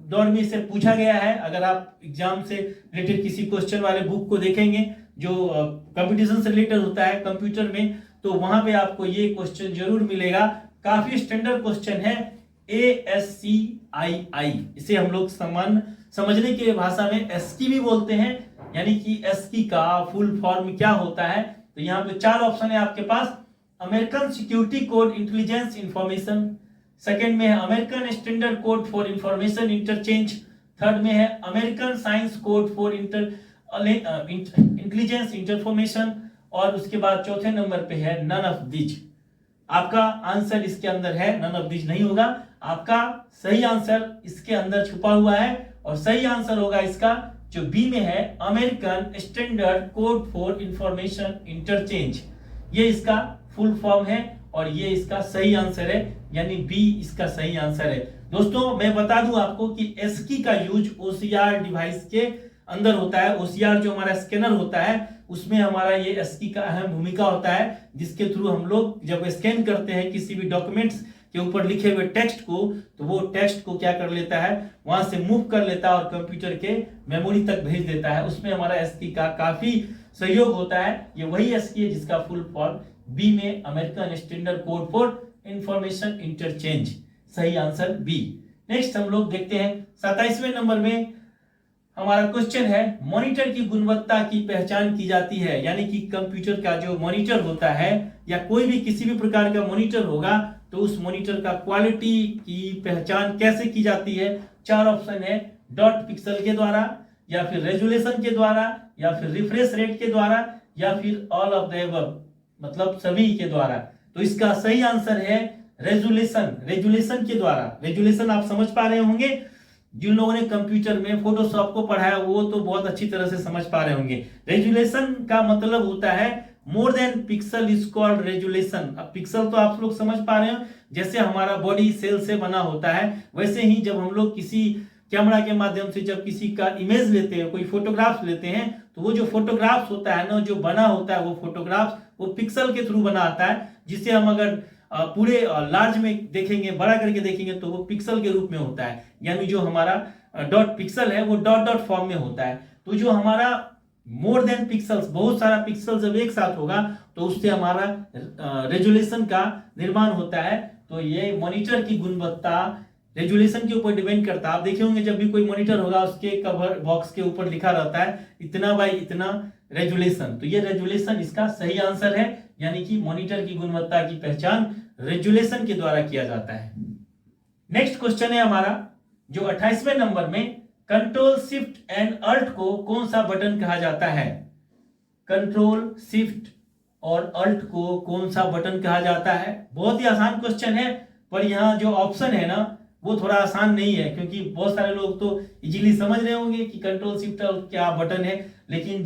दौर में इसे पूछा गया है। अगर आप एग्जाम से रिलेटेड किसी क्वेश्चन वाले बुक को देखेंगे जो कंपटीशन से रिलेटेड होता है कंप्यूटर में, तो वहां पे आपको ये क्वेश्चन जरूर मिलेगा। काफी स्टैंडर्ड क्वेश्चन है ASCII, इसे हम लोग समझने के भाषा में एस्की भी बोलते हैं, यानी कि एस्की का फुल फॉर्म क्या होता है। तो यहाँ पे 4 ऑप्शन है आपके पास। American security code intelligence information, second में है American standard code for information interchange, third में है American science code for intelligence information, और उसके बाद चौथे नंबर पे है नन ऑफ दीज। आपका आंसर इसके अंदर है, नन ऑफ दीज नहीं होगा। आपका सही आंसर इसके अंदर छुपा हुआ है और सही आंसर होगा इसका जो बी में है American standard code for information interchange. ये इसका फुल फॉर्म है और ये इसका सही आंसर है, यानी बी इसका सही आंसर है। दोस्तों मैं बता दूं आपको कि एस्की का यूज ओसीआर डिवाइस के अंदर होता है। ओसीआर जो हमारा स्कैनर होता है उसमें हमारा ये एस्की का अहम भूमिका होता है, जिसके थ्रू हम लोग जब स्कैन करते हैं किसी भी डॉक्यूमेंट्स के ऊपर लिखे हुए टेक्स्ट को, तो वो टेक्स्ट को क्या कर लेता है, वहां से मूव कर लेता है और कंप्यूटर के मेमोरी तक भेज देता है। उसमें हमारा एस्की का काफी सहयोग होता है। ये वही एस्की है जिसका फुल फॉर्म बी में American standard code for information interchange, सही आंसर बी। नेक्स्ट हम लोग देखते हैं 27वें नंबर में हमारा क्वेश्चन है मॉनिटर की गुणवत्ता की पहचान की जाती है, यानी कि कंप्यूटर का जो मॉनिटर होता है या कोई भी किसी भी प्रकार का मॉनिटर होगा तो उस मॉनिटर का क्वालिटी की पहचान कैसे की जाती है। 4 ऑप्शन है, डॉट पिक्सल के द्वारा, या फिर रेजुलेशन के द्वारा, या फिर रिफ्रेश रेट के द्वारा, या फिर ऑल ऑफ द अबव, मतलब सभी के द्वारा। तो इसका सही आंसर है रेजुलेशन, रेजुलेशन के द्वारा। रेजुलेशन आप समझ पा रहे होंगे, जिन लोगों ने कंप्यूटर में फोटोशॉप को पढ़ाया वो तो बहुत अच्छी तरह से समझ पा रहे होंगे। रेजुलेशन का मतलब होता है more than pixel is called resolution. अब पिक्सल तो आप लोग समझ पा रहे हो, जैसे हमारा बॉडी सेल से बना होता है वैसे ही जब हम लोग किसी कैमरा के माध्यम से जब किसी का इमेज लेते हैं, कोई फोटोग्राफ्स लेते हैं, तो वो जो फोटोग्राफ्स होता है ना, जो बना होता है वो फोटोग्राफ्स वो पिक्सल के थ्रू बना आता है, जिसे हम अगर पूरे लार्ज में देखेंगे, बड़ा करके देखेंगे तो वो पिक्सल के रूप में होता है। यानी जो हमारा डॉट पिक्सल है वो डॉट डॉट फॉर्म में होता है। तो जो हमारा मोर देन पिक्सल्स, बहुत सारा पिक्सल जब एक साथ होगा तो उससे हमारा रेजुलेशन का निर्माण होता है। तो ये मॉनिटर की गुणवत्ता रेजुलेशन के ऊपर डिपेंड करता है। आप देखे होंगे जब भी कोई मॉनिटर होगा उसके कवर बॉक्स के ऊपर लिखा रहता है इतना बाई इतना रेजुलेशन। तो ये रेजुलेशन इसका सही आंसर है, यानी कि मॉनिटर की गुणवत्ता की पहचान रेजुलेशन के द्वारा किया जाता है। नेक्स्ट क्वेश्चन है हमारा जो 28वें नंबर में, कंट्रोल शिफ्ट एंड अल्ट को कौन सा बटन कहा जाता है। कंट्रोल शिफ्ट और अल्ट को कौन सा बटन कहा जाता है। बहुत ही आसान क्वेश्चन है, पर यहाँ जो ऑप्शन है ना वो थोड़ा आसान नहीं है, क्योंकि बहुत सारे लोग तो इजीली समझ रहे होंगे कि कंट्रोल शिफ्ट अल्ट क्या बटन है, लेकिन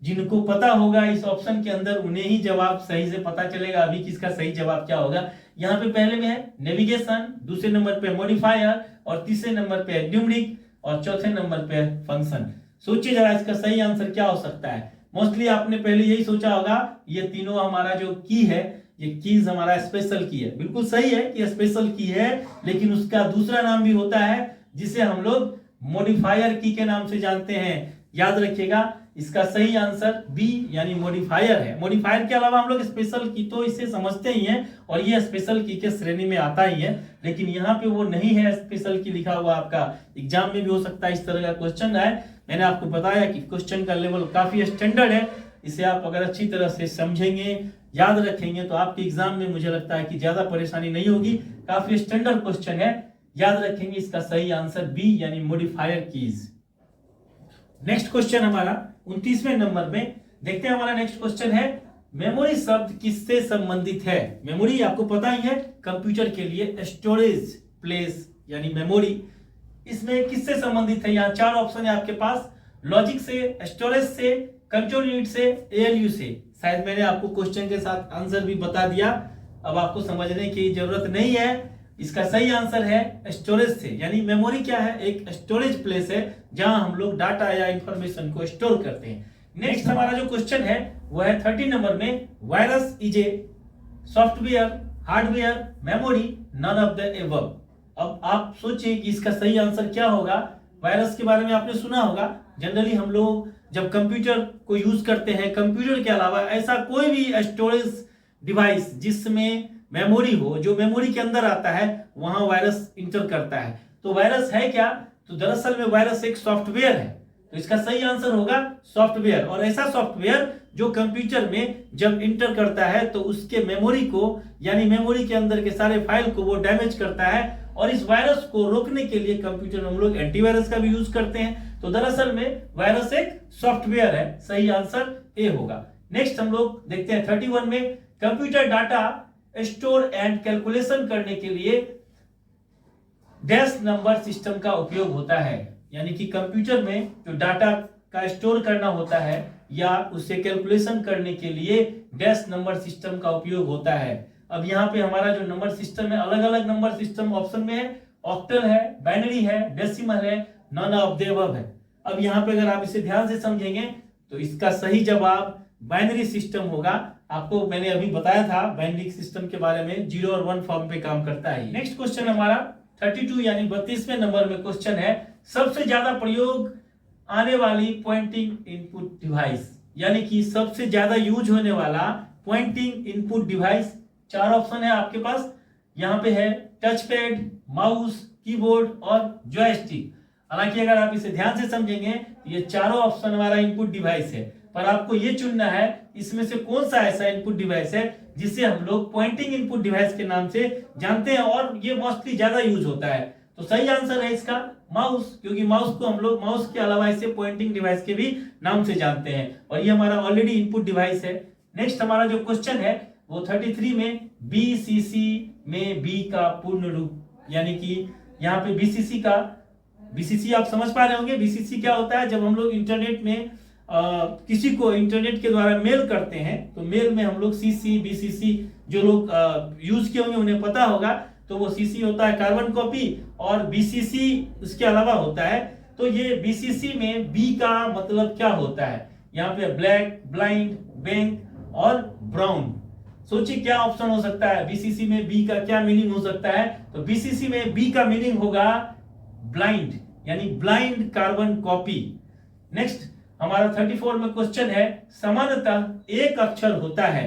जिनको पता होगा इस ऑप्शन के अंदर उन्हें ही जवाब सही से पता चलेगा अभी किसका सही जवाब क्या होगा। यहाँ पे पहले में है नेविगेशन, दूसरे नंबर पे मॉडिफायर, और तीसरे नंबर पे है न्यूमेरिक, और चौथे नंबर पे है फंक्शन। सोचिए जरा इसका सही आंसर क्या हो सकता है। मोस्टली आपने पहले यही सोचा होगा ये तीनों हमारा जो की है ये कीज हमारा स्पेशल की है। बिल्कुल सही है कि स्पेशल की है, लेकिन उसका दूसरा नाम भी होता है जिसे हम लोग मॉडिफायर की के नाम से जानते हैं। याद रखिएगा, इसका सही आंसर बी यानी मॉडिफायर है। मॉडिफायर के अलावा हम लोग स्पेशल की तो इसे समझते ही हैं और ये स्पेशल की के श्रेणी में आता ही है, लेकिन यहाँ पे वो नहीं है स्पेशल की लिखा हुआ। आपका एग्जाम में भी हो सकता है इस तरह का क्वेश्चन आए। मैंने आपको बताया कि क्वेश्चन का लेवल काफी स्टैंडर्ड है। इसे आप अगर अच्छी तरह से समझेंगे, याद रखेंगे, तो आपके एग्जाम में मुझे लगता है कि ज्यादा परेशानी नहीं होगी। काफी स्टैंडर्ड क्वेश्चन है, याद रखेंगे। इसका सही आंसर बी यानी मॉडिफायर कीज। नेक्स्ट क्वेश्चन हमारा 29वें नंबर में देखते हैं। हमारा नेक्स्ट क्वेश्चन है मेमोरी शब्द किससे संबंधित है। मेमोरी आपको पता ही है, कंप्यूटर के लिए स्टोरेज प्लेस यानी मेमोरी, इसमें किससे संबंधित है। यहाँ 4 ऑप्शन है आपके पास, लॉजिक से, स्टोरेज से, कंट्रोल यूनिट से, एएलयू से। शायद मैंने आपको क्वेश्चन के साथ आंसर भी बता दिया, अब आपको समझने की जरूरत नहीं है। इसका सही आंसर है स्टोरेज से, यानी मेमोरी क्या है, एक स्टोरेज प्लेस है जहां हम लोग डाटा या इंफॉर्मेशन को स्टोर करते हैं। नेक्स्ट हमारा जो क्वेश्चन है वो है 30 नंबर में, virus is a software, hardware, memory, none of the above. अब आप सोचिए कि इसका सही आंसर क्या होगा। वायरस के बारे में आपने सुना होगा। जनरली हम लोग जब कंप्यूटर को यूज करते हैं, कंप्यूटर के अलावा ऐसा कोई भी स्टोरेज डिवाइस जिसमें मेमोरी हो, जो मेमोरी के अंदर आता है, वहां वायरस इंटर करता है। तो वायरस है क्या, तो दरअसल में वायरस एक सॉफ्टवेयर है। तो इसका सही आंसर होगा सॉफ्टवेयर। और ऐसा सॉफ्टवेयर जो कंप्यूटर में जब इंटर करता है तो उसके मेमोरी को, यानी मेमोरी के अंदर के सारे फाइल को वो डैमेज करता है। और इस वायरस को रोकने के लिए कंप्यूटर में हम लोग एंटीवायरस का भी यूज करते हैं। तो दरअसल में वायरस एक सॉफ्टवेयर है। सही आंसर ए होगा। नेक्स्ट हम लोग देखते हैं 31 में, computer data store and calculation करने के लिए डैश नंबर सिस्टम का उपयोग होता है। यानी कि कंप्यूटर में जो डाटा का स्टोर करना होता है या उसे कैलकुलेशन करने के लिए डैश नंबर सिस्टम का उपयोग होता है। अब यहाँ पे हमारा जो नंबर सिस्टम है, अलग अलग नंबर सिस्टम ऑप्शन में है, ऑक्टल है, बाइनरी है, डेसिमल है, नन ऑफ द अबव है। अब यहाँ पे अगर आप इसे ध्यान से समझेंगे तो इसका सही जवाब बाइनरी सिस्टम होगा। आपको मैंने अभी बताया था बाइनरी सिस्टम के बारे में, 0 और 1 फॉर्म पे काम करता है। नेक्स्ट क्वेश्चन हमारा 32 यानी 32वें नंबर में क्वेश्चन है, सबसे ज्यादा प्रयोग आने वाली पॉइंटिंग इनपुट डिवाइस, यानी कि सबसे ज्यादा यूज होने वाला पॉइंटिंग इनपुट डिवाइस। 4 ऑप्शन है आपके पास। यहाँ पे है टच पैड, माउस, कीबोर्ड और जॉयस्टिक। हालांकि अगर आप इसे ध्यान से समझेंगे तो ये चारों ऑप्शन हमारा इनपुट डिवाइस है, पर आपको ये चुनना है इसमें से कौन सा ऐसा इनपुट डिवाइस है जिसे हम लोग पॉइंटिंग इनपुट डिवाइस के नाम से जानते हैं और ये मोस्टली ज्यादा यूज होता है। तो सही आंसर है इसका माउस, क्योंकि माउस को हम लोग माउस के अलावा इसे पॉइंटिंग डिवाइस के भी नाम से जानते हैं और ये हमारा ऑलरेडी इनपुट डिवाइस है। नेक्स्ट हमारा जो क्वेश्चन है वो 33 में, बीसीसी में बी का पूर्ण रूप, यानी कि यहाँ पे बीसीसी आप समझ पा रहे होंगे। बीसीसी क्या होता है, जब हम लोग इंटरनेट में किसी को इंटरनेट के द्वारा मेल करते हैं तो मेल में हम लोग सीसी बीसीसी, जो लोग यूज किए होंगे उन्हें पता होगा, तो वो सीसी होता है कार्बन कॉपी और बीसीसी उसके अलावा होता है। तो ये बीसीसी में बी का मतलब क्या होता है, यहाँ पे ब्लैक, ब्लाइंड, बैंक और ब्राउन। सोचिए क्या ऑप्शन हो सकता है, बीसीसी में बी का क्या मीनिंग हो सकता है। तो बीसीसी में बी का मीनिंग होगा ब्लाइंड, यानी ब्लाइंड कार्बन कॉपी। नेक्स्ट हमारा 34 में क्वेश्चन है, सामान्यतः एक अक्षर होता है।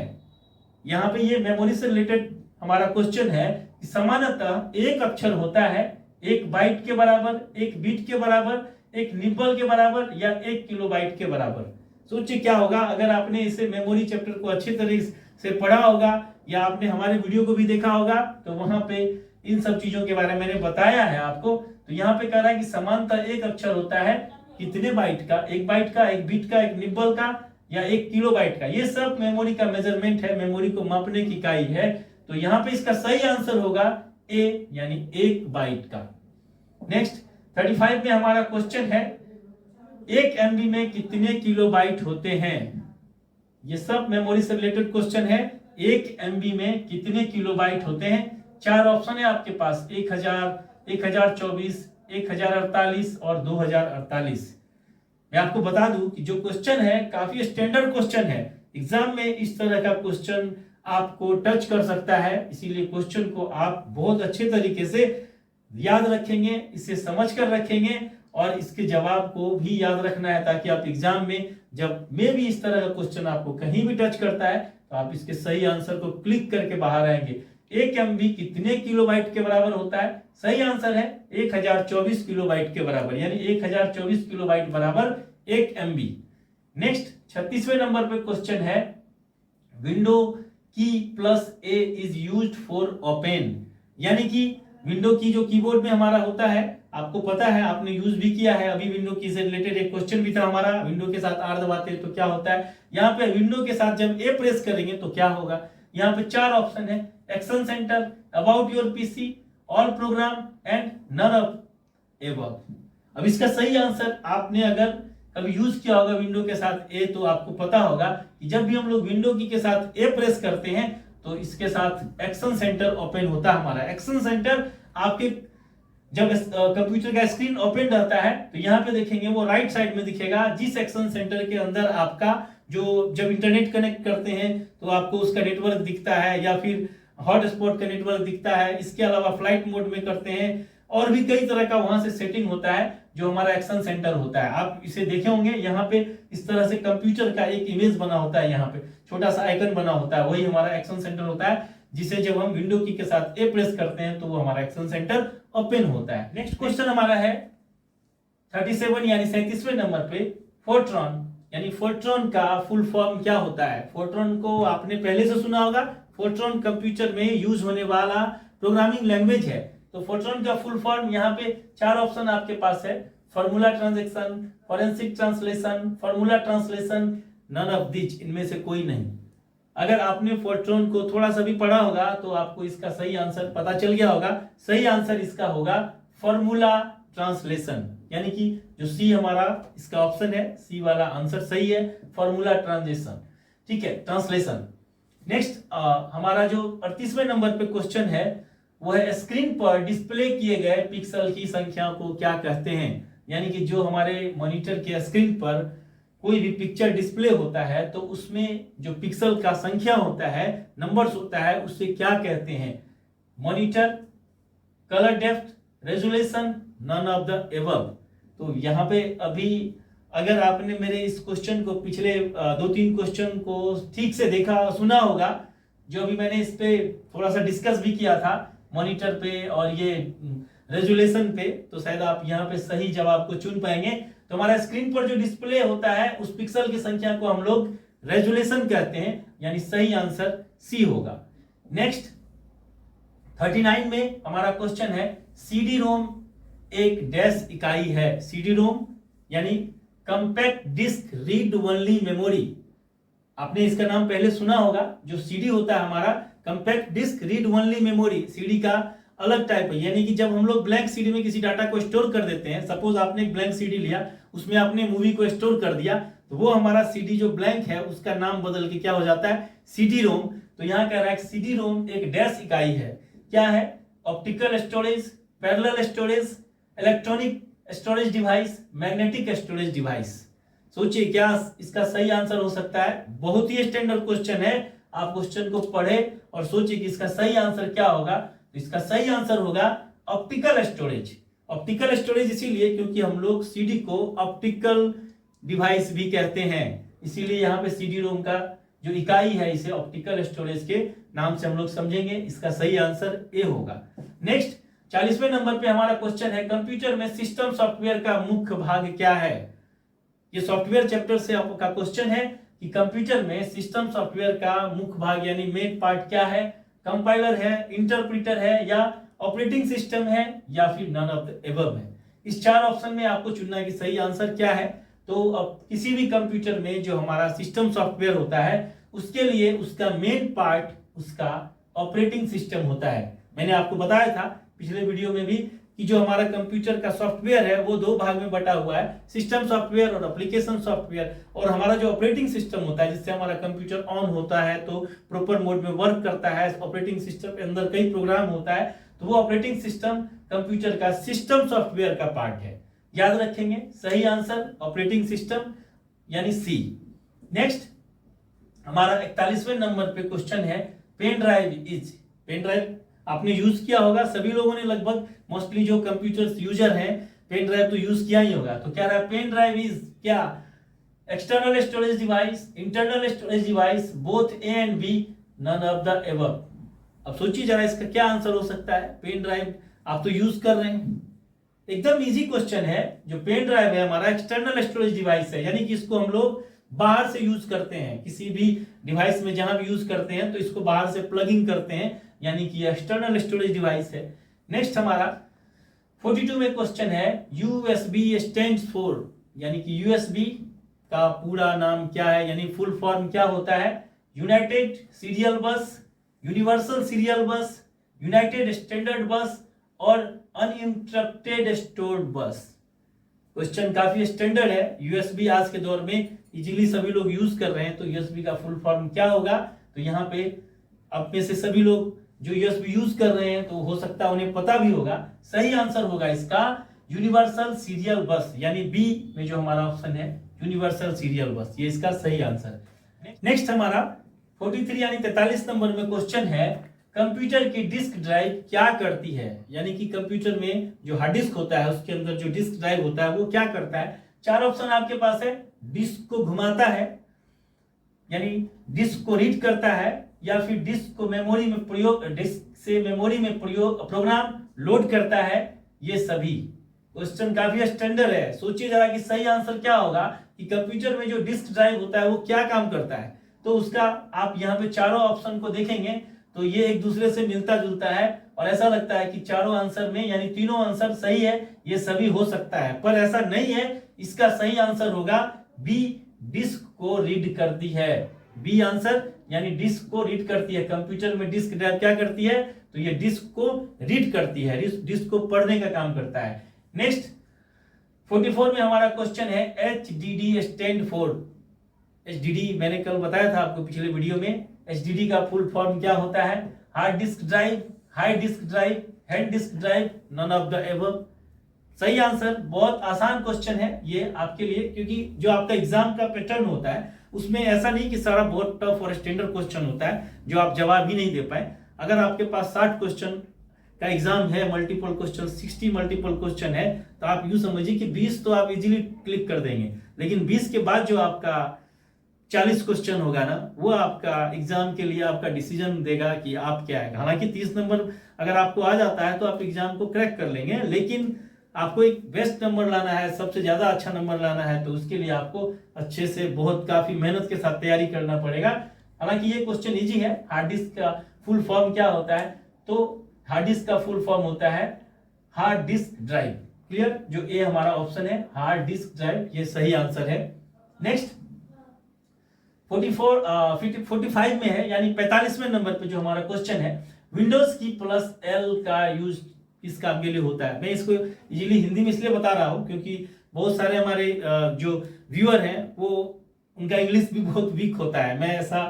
यहाँ पे ये मेमोरी से रिलेटेड हमारा क्वेश्चन है कि सामान्यतः एक अक्षर होता है 1 बाइट के बराबर, 1 बीट के बराबर, 1 निब्बल के बराबर या 1 किलोबाइट के बराबर। सोचिए क्या होगा अगर आपने इसे मेमोरी चैप्टर को अच्छी तरीके से पढ़ा होगा या आपने हमारे वीडियो को भी देखा होगा, तो वहां पे इन सब चीजों के बारे में मैंने बताया है आपको। तो यहाँ पे कह रहा है कि समानतः एक अक्षर होता है कितने बाइट का, 1 बाइट का, 1 बीट का, 1 निब्बल का या 1 किलोबाइट का। ये सब मेमोरी का मेजरमेंट है, मेमोरी को मापने की इकाई है। तो यहाँ पे इसका सही आंसर होगा ए, यानी 1 बाइट का। नेक्स्ट 35 में हमारा क्वेश्चन है, 1 MB में कितने किलोबाइट होते हैं। ये सब मेमोरी से रिलेटेड क्वेश्चन है। 1 MB में कितने किलोबाइट होते हैं। 4 ऑप्शन है आपके पास, 1000, 1024, 1048 और 2048। मैं आपको बता दूं कि जो क्वेश्चन है काफी स्टैंडर्ड क्वेश्चन है। एग्जाम में इस तरह का क्वेश्चन आपको टच कर सकता है, इसीलिए क्वेश्चन को आप बहुत अच्छे तरीके से याद रखेंगे, इसे समझ कर रखेंगे और इसके जवाब को भी याद रखना है, ताकि आप एग्जाम में जब में भी इस तरह का क्वेश्चन आपको कहीं भी टच करता है तो आप इसके सही आंसर को क्लिक करके बाहर आएंगे। 1 MB कितने किलोबाइट के बराबर होता है? सही आंसर है 1024 किलोबाइट के बराबर, यानी 1024 किलोबाइट बराबर 1 MB। नेक्स्ट 36वें नंबर पे क्वेश्चन है, विंडो की plus A is used for open, यानी कि विंडो की जो कीबोर्ड में हमारा होता है, आपको पता है, आपने यूज भी किया है, अभी विंडो की से रिलेटेड एक क्वेश्चन भी था हमारा, विंडो के साथ आर दबाते हैं तो क्या होता है। यहाँ पे विंडो के साथ जब ए प्रेस करेंगे तो क्या होगा। यहाँ पे 4 ऑप्शन है, action center, about your PC, all program and none of above. अब इसका सही आंसर, आपने अगर कभी यूज किया होगा विंडो के साथ ए, तो आपको पता होगा कि जब भी हम लोग विंडो की के साथ ए प्रेस करते हैं तो इसके साथ एक्शन सेंटर ओपन होता है हमारा। एक्शन सेंटर आपके जब कंप्यूटर का स्क्रीन ओपन रहता है तो यहाँ पे देखेंगे वो राइट साइड में दिखेगा, जिस एक्शन सेंटर के अंदर आपका जो जब इंटरनेट कनेक्ट करते हैं तो आपको उसका नेटवर्क दिखता है, या फिर हॉटस्पॉट का नेटवर्क दिखता है। इसके अलावा फ्लाइट मोड में करते हैं और भी कई तरह का वहां से सेटिंग होता है जो हमारा एक्शन सेंटर होता है। आप इसे देखे होंगे, यहाँ पे इस तरह से कंप्यूटर का एक इमेज बना होता है, यहाँ पे छोटा सा आइकन बना होता है, वही हमारा एक्शन सेंटर होता है, जिसे जब हम विंडो की के साथ ए प्रेस करते हैं तो वो हमारा एक्शन सेंटर ओपन होता है। नेक्स्ट क्वेश्चन हमारा है 37 यानी 37वें नंबर पे, फोर्ट्रॉन, यानी फोर्ट्रॉन का फुल फॉर्म क्या होता है। फोर्ट्रॉन को आपने पहले से सुना होगा, फोर्ट्रॉन कंप्यूटर में यूज होने वाला प्रोग्रामिंग लैंग्वेज है। तो फोर्ट्रॉन का फुल फॉर्म यहाँ पे 4 ऑप्शन आपके पास है, formula transaction, forensic translation, formula translation, none of this, इनमें से कोई नहीं। अगर आपने फोर्ट्रॉन को थोड़ा सा भी पढ़ा होगा तो आपको इसका सही आंसर पता चल गया होगा। सही आंसर इसका होगा फॉर्मूला ट्रांसलेशन, यानी कि जो सी हमारा इसका ऑप्शन है, सी वाला आंसर सही है, फॉर्मूला ट्रांसलेशन, ठीक है, ट्रांसलेशन। नेक्स्ट हमारा जो 38वें नंबर पे क्वेश्चन है वो है, स्क्रीन पर डिस्प्ले किए गए पिक्सल की संख्या को क्या कहते हैं। यानी कि जो हमारे मॉनिटर के स्क्रीन पर कोई भी पिक्चर डिस्प्ले होता है तो उसमें जो पिक्सल का संख्या होता है, नंबर्स होता है, उससे क्या कहते हैं। Monitor, colour depth, resolution, none of the above. तो यहाँ पे अभी अगर आपने मेरे इस क्वेश्चन को पिछले 2-3 क्वेश्चन को ठीक से देखा सुना होगा, जो अभी मैंने इस पे थोड़ा सा डिस्कस भी किया था मॉनिटर पे और ये रेजोल्यूशन पे, तो शायद आप यहाँ पे सही जवाब को चुन पाएंगे। तो हमारा स्क्रीन पर जो डिस्प्ले होता है उस पिक्सल की संख्या को हम लोग रेजोल्यूशन कहते हैं, यानी सही आंसर सी होगा। नेक्स्ट 39 में हमारा क्वेश्चन है, सीडी रोम एक डैश इकाई है। सीडी रोम यानी compact disc read only memory. आपने इसका नाम पहले सुना होगा। जो सीडी होता है हमारा compact disc read only memory, CD का अलग टाइप है। यानी कि जब हम लोग ब्लैंक सीडी में किसी डाटा को स्टोर कर देते हैं, सपोज आपने एक ब्लैंक सीडी लिया, उसमें आपने मूवी को स्टोर कर दिया, तो वो हमारा सीडी जो ब्लैंक है उसका नाम बदल के क्या हो जाता है, सीडी रोम। तो यहाँ कह रहा है सीडी रोम एक डैश इकाई है। क्या है? Optical storage, parallel storage, electronic storage device, magnetic storage device. सोचिए क्या इसका सही आंसर हो सकता है। बहुत ही स्टैंडर्ड क्वेश्चन है, आप क्वेश्चन को पढ़े और सोचिए कि इसका सही आंसर क्या होगा। तो इसका सही आंसर होगा ऑप्टिकल स्टोरेज। ऑप्टिकल स्टोरेज इसीलिए क्योंकि हम लोग सीडी को ऑप्टिकल डिवाइस भी कहते हैं, इसीलिए यहाँ पे सीडी रोम का जो इकाई है इसे ऑप्टिकल स्टोरेज के नाम से हम लोग समझेंगे। इसका सही आंसर ए होगा। नेक्स्ट 40वें नंबर पे हमारा क्वेश्चन है, कंप्यूटर में सिस्टम सॉफ्टवेयर का मुख्य भाग क्या है। ये सॉफ्टवेयर चैप्टर से आपका क्वेश्चन है कि कंप्यूटर में सिस्टम सॉफ्टवेयर का मुख्य भाग यानी मेन पार्ट क्या है। कंपाइलर है, इंटरप्रेटर है, या ऑपरेटिंग सिस्टम है, या फिर नन ऑफ द एबव है। इस 4 ऑप्शन में आपको चुनना है कि सही आंसर क्या है। तो अब किसी भी कंप्यूटर में जो हमारा सिस्टम सॉफ्टवेयर होता है उसके लिए उसका मेन पार्ट उसका ऑपरेटिंग सिस्टम होता है। मैंने आपको बताया था पिछले वीडियो में भी कि जो हमारा कंप्यूटर का सॉफ्टवेयर है वो 2 भाग में बटा हुआ है, सिस्टम सॉफ्टवेयर और एप्लीकेशन सॉफ्टवेयर। और हमारा जो ऑपरेटिंग सिस्टम होता है जिससे हमारा कंप्यूटर ऑन होता है तो प्रॉपर मोड में वर्क करता है, ऑपरेटिंग सिस्टम के अंदर कई प्रोग्राम होता है, तो वो ऑपरेटिंग सिस्टम कंप्यूटर का सिस्टम सॉफ्टवेयर का पार्ट है। याद रखेंगे सही आंसर ऑपरेटिंग सिस्टम यानी सी। नेक्स्ट हमारा 41वें नंबर पे क्वेश्चन है, pen drive is, pen drive आपने यूज किया होगा, सभी लोगों ने लगभग मोस्टली जो कंप्यूटर यूजर हैं पेन ड्राइव तो यूज किया ही होगा। तो क्या रहा, पेन ड्राइव इज क्या, external storage device, internal storage device, both A and B, none of the above. अब सोचिए जरा इसका क्या आंसर हो सकता है। पेन ड्राइव आप तो यूज कर रहे हैं, एकदम इजी क्वेश्चन है। जो पेन ड्राइव है हमारा एक्सटर्नल स्टोरेज डिवाइस है, यानी कि इसको हम लोग बाहर से यूज करते हैं, किसी भी डिवाइस में जहां भी यूज करते हैं तो इसको बाहर से प्लगिंग करते हैं, यानी कि एक्सटर्नल स्टोरेज डिवाइस है। नेक्स्ट हमारा 42 में क्वेश्चन है, यूएसबी स्टैंड्स फॉर, यानी कि यूएसबी का पूरा नाम क्या है, यानी फुल फॉर्म क्या होता है। यूनाइटेड सीरियल बस, यूनिवर्सल सीरियल बस, यूनाइटेड स्टैंडर्ड बस और अनइंटरप्टेड स्टोर्ड बस। क्वेश्चन काफी स्टैंडर्ड है। यूएसबी आज के दौर में इजीली सभी लोग यूज कर रहे हैं, तो यूएसबी का फुल फॉर्म क्या होगा। तो यहाँ पे अब में से सभी लोग जो यूएसबी यूज कर रहे हैं तो हो सकता है उन्हें पता भी होगा। सही आंसर होगा इसका यूनिवर्सल सीरियल बस, यानी बी में जो हमारा ऑप्शन है यूनिवर्सल सीरियल बस, ये इसका सही आंसर है। नेक्स्ट हमारा 43 यानी 43 नंबर में क्वेश्चन है, कंप्यूटर की डिस्क ड्राइव क्या करती है, यानी कि कंप्यूटर में जो हार्ड डिस्क होता है उसके अंदर जो डिस्क ड्राइव होता है वो क्या करता है। चार ऑप्शन आपके पास है, डिस्क को घुमाता है, यानी डिस्क को रीड करता है, या फिर डिस्क को मेमोरी में प्रयोग, डिस्क से मेमोरी में प्रयोग प्रोग्राम लोड करता है। ये सभी क्वेश्चन काफी स्टैंडर्ड है। सोचिए जरा कि सही आंसर क्या होगा कि कंप्यूटर में जो डिस्क ड्राइव होता है वो क्या काम करता है। तो उसका आप यहाँ पे चारों ऑप्शन को देखेंगे तो ये एक दूसरे से मिलता जुलता है और ऐसा लगता है कि चारों आंसर में यानी तीनों आंसर सही है, ये सभी हो सकता है, पर ऐसा नहीं है। इसका सही आंसर होगा बी, डिस्क को रीड करती है। बी आंसर, यानी डिस्क को रीड करती है। कंप्यूटर में डिस्क ड्राइव क्या करती है, तो ये डिस्क को रीड करती है, डिस्क को पढ़ने का काम करता है। नेक्स्ट 44 में हमारा क्वेश्चन है, HDD स्टैंड फॉर। HDD मैंने कल बताया था आपको पिछले वीडियो में, HDD का फुल फॉर्म क्या होता है। Hard disk drive, high disk drive, head disk drive, none of the above. सही आंसर। बहुत आसान क्वेश्चन है ये आपके लिए, क्योंकि जो आपका एग्जाम का पैटर्न होता है उसमें ऐसा नहीं कि सारा बहुत टफ और स्टैंडर्ड क्वेश्चन होता है जो आप जवाब ही नहीं दे पाए। अगर आपके पास 60 क्वेश्चन का एग्जाम है, मल्टीपल क्वेश्चन 60 मल्टीपल क्वेश्चन है, तो आप यूं समझिए कि 20 तो आप इजीली क्लिक कर देंगे, लेकिन 20 के बाद जो आपका 40 क्वेश्चन होगा ना, वो आपका एग्जाम के लिए आपका डिसीजन देगा कि आप क्या है। हालांकि 30 नंबर अगर आपको आ जाता है तो आप एग्जाम को क्रैक कर लेंगे, लेकिन आपको एक बेस्ट नंबर लाना है, सबसे ज्यादा अच्छा नंबर लाना है, तो उसके लिए आपको अच्छे से बहुत काफी मेहनत के साथ तैयारी करना पड़ेगा। हालांकि ये क्वेश्चन इजी है। हार्ड डिस्क का फुल फॉर्म क्या होता है, तो हार्ड डिस्क का फुल फॉर्म होता है हार्ड डिस्क ड्राइव। क्लियर, जो ए हमारा ऑप्शन है हार्ड डिस्क ड्राइव, ये सही आंसर है। नेक्स्ट 45 में है, यानी 45वें नंबर पे जो हमारा क्वेश्चन है, विंडोज की प्लस एल का यूज किस काम के लिए होता है। मैं इसको इजीली हिंदी में इसलिए बता रहा हूं क्योंकि बहुत सारे हमारे जो व्यूअर हैं वो उनका इंग्लिश भी बहुत वीक होता है। मैं ऐसा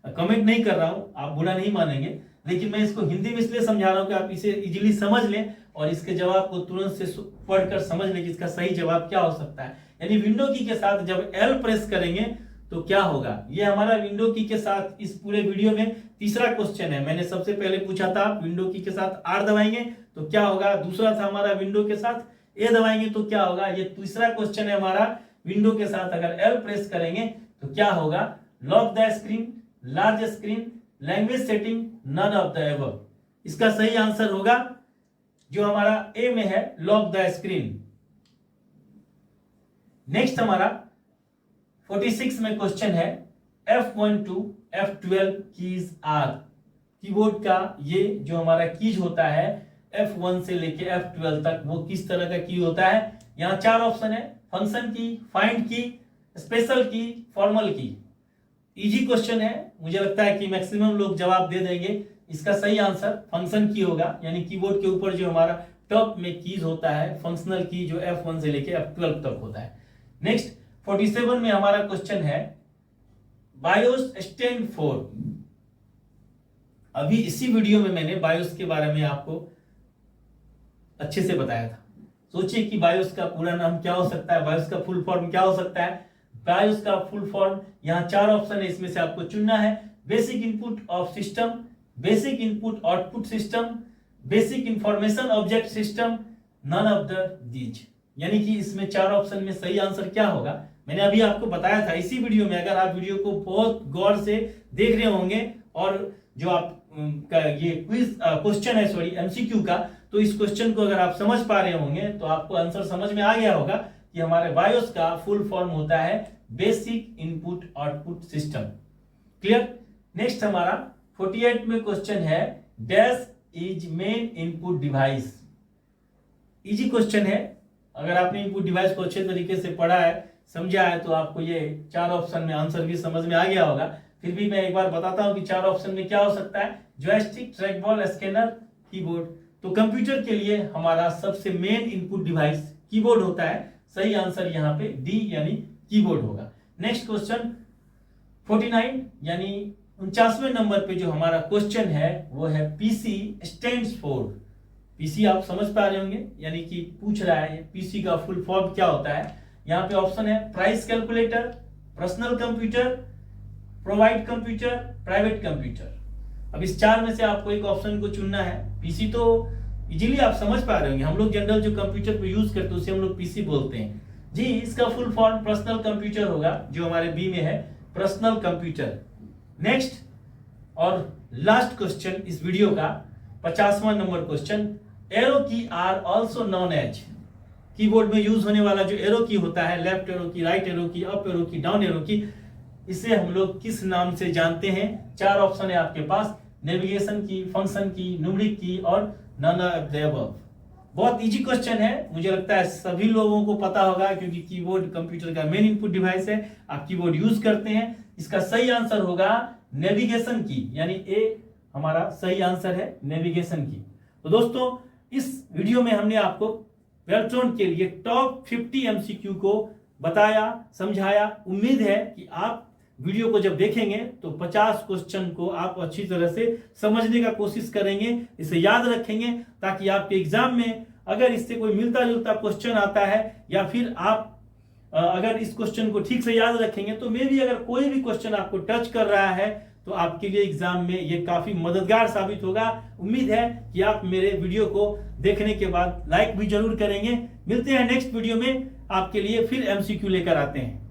कमेंट नहीं कर रहा हूं, आप बुरा नहीं मानेंगे, लेकिन मैं इसको हिंदी में इसलिए समझा रहा हूं कि आप इसे इजीली समझ लें और इसके जवाब को तुरंत से पढ़कर समझ लें कि इसका सही जवाब क्या हो सकता है। यानी विंडो की के साथ जब एल प्रेस करेंगे तो क्या होगा। ये हमारा विंडो की के साथ इस पूरे वीडियो में तीसरा क्वेश्चन है। मैंने सबसे पहले पूछा था विंडो की के साथ आर दबाएंगे तो क्या होगा, दूसरा था हमारा विंडो के साथ ए दबाएंगे तो क्या होगा। ये तीसरा क्वेश्चन है हमारा, विंडो के साथ अगर एल प्रेस करेंगे तो क्या होगा। Lock the screen, large screen, language setting, none of the above. इसका सही आंसर होगा जो हमारा ए में है, लॉक द स्क्रीन। नेक्स्ट हमारा 46 में क्वेश्चन है, F1 to F12 keys are. Keyboard का ये जो हमारा कीज होता है F1 से लेके F12 तक, वो किस तरह का की होता है। यहाँ चार ऑप्शन है, फंक्शन की, फाइंड की, स्पेशल की, फॉर्मल की। इजी क्वेश्चन है, मुझे लगता है कि मैक्सिमम लोग जवाब दे देंगे। इसका सही आंसर फंक्शन की होगा, यानी कीबोर्ड के ऊपर जो हमारा टॉप में कीज होता है, फंक्शनल की जो F1 से लेके F12 तक होता है। नेक्स्ट 47 में हमारा क्वेश्चन है, बायोस स्टैंड फॉर। अभी इसी वीडियो में मैंने बायोस के बारे में आपको अच्छे से बताया था। सोचिए कि बायोस का पूरा नाम क्या हो सकता है, बायोस का फुल फॉर्म क्या हो सकता है। बायोस का फुल फॉर्म, यहाँ चार ऑप्शन है, इसमें से आपको चुनना है। Basic input of system, basic input output system, basic information object system, none of the these. यानी कि इसमें 4 ऑप्शन में सही आंसर क्या होगा, मैंने अभी आपको बताया था इसी वीडियो में। अगर आप वीडियो को बहुत गौर से देख रहे होंगे और जो आप का ये क्विज क्वेश्चन है, सॉरी एमसीक्यू का, तो इस क्वेश्चन को अगर आप समझ पा रहे होंगे तो आपको आंसर समझ में आ गया होगा कि हमारे बायोस का फुल फॉर्म होता है basic input output system. Clear. Next हमारा 48 में क्वेश्चन है, dash is main input device. Easy question है, अगर आपने इनपुट डिवाइस को अच्छे तरीके से पढ़ा है, समझा है, तो आपको ये 4 ऑप्शन में आंसर भी समझ में आ गया होगा। फिर भी मैं एक बार बताता हूं कि 4 ऑप्शन में क्या हो सकता है। Joystick, track ball, scanner, keyboard. तो कंप्यूटर के लिए हमारा सबसे मेन इनपुट डिवाइस कीबोर्ड होता है। सही आंसर यहाँ पे डी यानी कीबोर्ड होगा। नेक्स्ट क्वेश्चन 49 यानी 49वें नंबर पे जो हमारा क्वेश्चन है वो है पीसी स्टैंड्स फॉर। पीसी आप समझ पा रहे होंगे, यानी कि पूछ रहा है पीसी का फुल फॉर्म क्या होता है। यहाँ पे ऑप्शन है price calculator, personal computer, provide computer, private computer. अब इस 4 में से आपको एक ऑप्शन को चुनना है। पीसी तो इजीली आप समझ पा रहे होंगे, हम लोग जनरल जो कंप्यूटर पे यूज करते हैं उसे हम लोग पीसी बोलते हैं जी। इसका फुल फॉर्म पर्सनल कंप्यूटर होगा, जो हमारे बी में है पर्सनल कंप्यूटर। नेक्स्ट और लास्ट क्वेश्चन इस वीडियो का 50वां number question, arrow key are also known as. Keyboard में यूज होने वाला जो एरो की होता है, left arrow key, right arrow key, up arrow key, down arrow key, इसे हम लोग किस नाम से जानते हैं। 4 ऑप्शन है आपके पास, नेविगेशन की, फंक्शन की, न्यूमेरिक की और नन ऑफ द अबव। बहुत इजी क्वेश्चन है, मुझे लगता है सभी लोगों को पता होगा, क्योंकि कीबोर्ड कंप्यूटर का मेन इनपुट डिवाइस है, आप कीबोर्ड यूज करते हैं। इसका सही आंसर होगा नेविगेशन की, यानी ए हमारा सही आंसर है नेविगेशन की। तो दोस्तों इस वीडियो में हमने आपको वेल्ट्रॉन के लिए टॉप 50 एमसीक्यू को बताया, समझाया। उम्मीद है कि आप वीडियो को जब देखेंगे तो 50 क्वेश्चन को आप अच्छी तरह से समझने का कोशिश करेंगे, इसे याद रखेंगे, ताकि आपके एग्जाम में अगर इससे कोई मिलता जुलता क्वेश्चन आता है या फिर आप अगर इस क्वेश्चन को ठीक से याद रखेंगे तो मे भी अगर कोई भी क्वेश्चन आपको टच कर रहा है तो आपके लिए एग्जाम में ये काफी मददगार साबित होगा। उम्मीद है कि आप मेरे वीडियो को देखने के बाद लाइक भी जरूर करेंगे। मिलते हैं नेक्स्ट वीडियो में, आपके लिए फिर एमसीक्यू लेकर आते हैं।